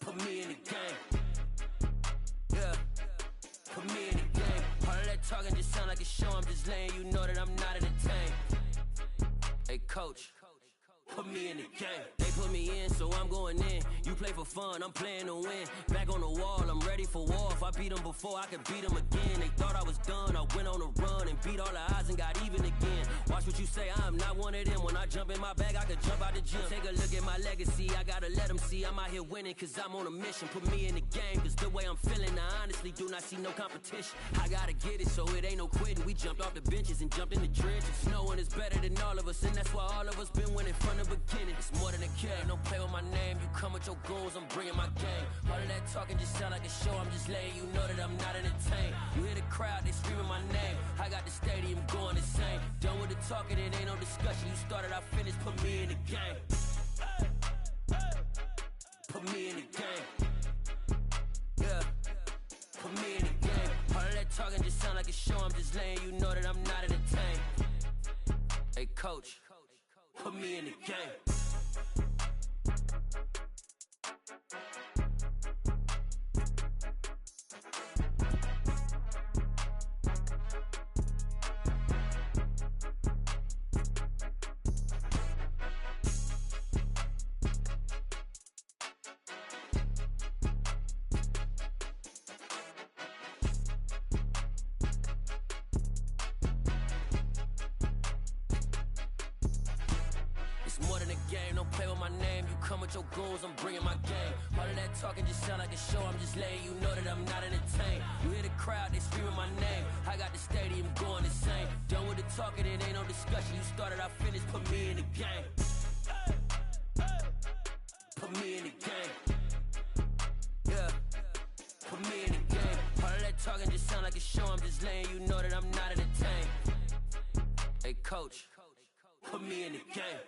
Put me in the game. Yeah, put me in the game. All of that talking just sound like a show. I'm just letting you know that I'm not entertained. Hey, coach, put me in the game. They put me in, so I'm going in. You play for fun, I'm playing to win. Back on the wall, I'm ready for war. If I beat them before, I could beat them again. They thought I was done, I went on a run and beat all the odds and got even again. Watch what you say, I'm not one of them. When I jump in my bag, I could jump out the gym. Take a look at my legacy, I gotta let them see I'm out here winning, cause I'm on a mission. Put me in the game, cause the way I'm feeling, I honestly do not see no competition. I gotta get it, so it ain't no quitting. We jumped off the benches and jumped in the trenches. No one is better than all of us, and that's why all of us been winning from the beginning. It's more than a care, don't play with my name. You come with your goals, I'm bringing my game. All of that talking just sound like a show. I'm just letting you know that I'm not entertained. You hear the crowd, they screaming my name. I got the stadium going insane. Done with the talking, it ain't no discussion. You started, I finished, put me in the game. Put me in the game. Yeah, put me in the game. All of that talking just sound like a show. I'm just letting you know that I'm not entertained. Hey, coach, put me in the game. Your goals, I'm bringing my game. All of that talking just sound like a show. I'm just letting you know that I'm not entertained. You hear the crowd, they screaming my name. I got the stadium going insane. Done with the talking, it ain't no discussion. You started, I finished, put me in the game. Put me in the game. Yeah, put me in the game. All of that talking just sound like a show. I'm just letting you know that I'm not entertained. Hey, coach, put me in the game.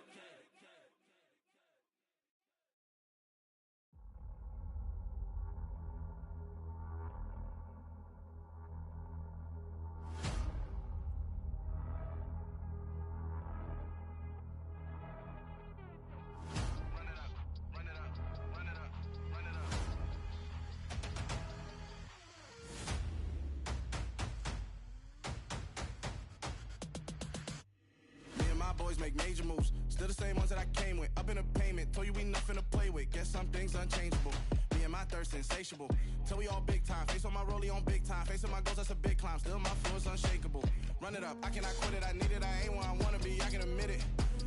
Boys make major moves, still the same ones that I came with. Up in a payment, told you we nothing to play with. Guess some things unchangeable. Me and my thirst insatiable. Till we all big time. Face on my rollie on big time. Facing my goals, that's a big climb. Still my flow is unshakable. Run it up, I cannot quit it. I need it, I ain't where I wanna be. I can admit it.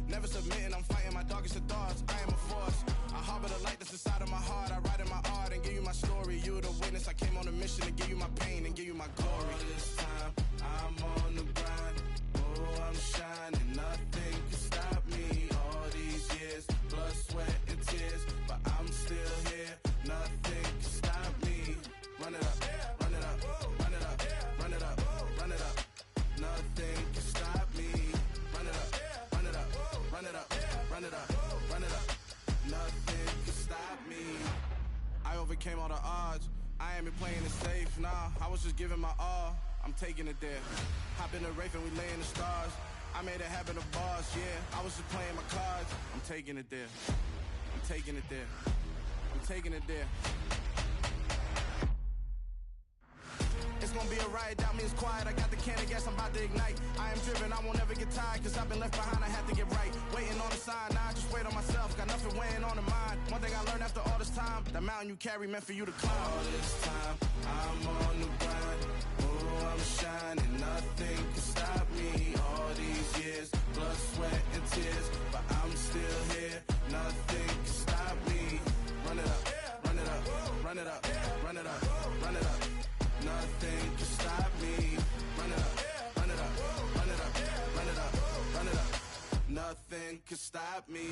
Never submitting, I'm fighting my darkest of thoughts. I am a force. I harbor the light that's inside of my heart. I write in my art and give you my story. You the witness. I came on a mission to give you my pain and give you my glory. All this time, I'm on the grind. Oh, I'm shining. Nothing can stop me. All these years, blood, sweat, and tears. But I'm still here. Nothing can stop me. Run it up, run it up, run it up, run it up, run it up. Nothing can stop me. Run it up, run it up, run it up, run it up, run it up. Nothing can stop me. I overcame all the odds. I ain't been playing it safe, nah. I was just giving my all. I'm taking it there. Hop in the Wraith and we lay in the stars. I made it happen to boss, yeah. I was just playing my cards. I'm taking it there. I'm taking it there. I'm taking it there. It's gon' be a riot, doubt me it's quiet. I got the can of gas, I'm about to ignite. I am driven, I won't ever get tired, cause I've been left behind, I had to get right. Waiting on the sign, now I just wait on myself. Got nothing weighing on the mind. One thing I learned after all this time, that mountain you carry meant for you to climb. All this time, I'm on the grind. Oh, I'm shining, nothing can stop me. All these years, blood, sweat, and tears, but I'm still here. Nothing can stop me. Run it up, run it up, run it up, run it up, run it up. Nothing can stop me. Run it up, run it up, run it up, run it up, run it up. Nothing can stop me.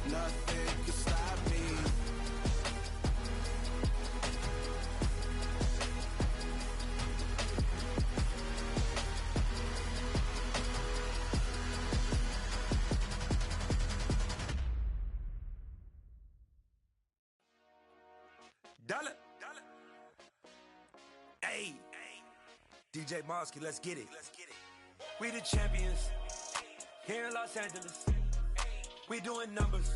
Nothing can stop me. Dollar. Hey. DJ Mosky, let's get it. We the champions here in Los Angeles. We doing numbers.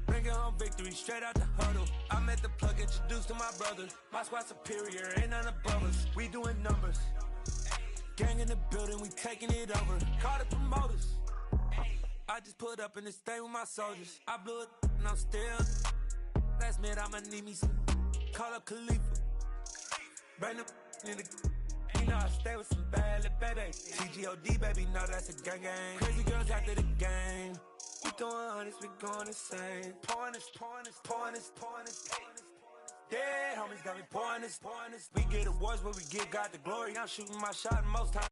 Bringing home victory straight out the huddle. I'm at the plug, introduced to my brothers. My squad superior, ain't none above us. We doing numbers. Gang in the building, we taking it over. Call the promoters. I just put up in this thing with my soldiers. I blew it and I'm still. Last minute, I'ma need me some. Call up Khalifa. Bring them in the. You know I stay with some bad little baby. TGOD, baby, no, that's a gang gang. Crazy girls after the game. We throwing hundreds, we going insane. Pouring this. Dead homies got me pouring this. We get awards, but we get God the glory. I'm shooting my shot most times.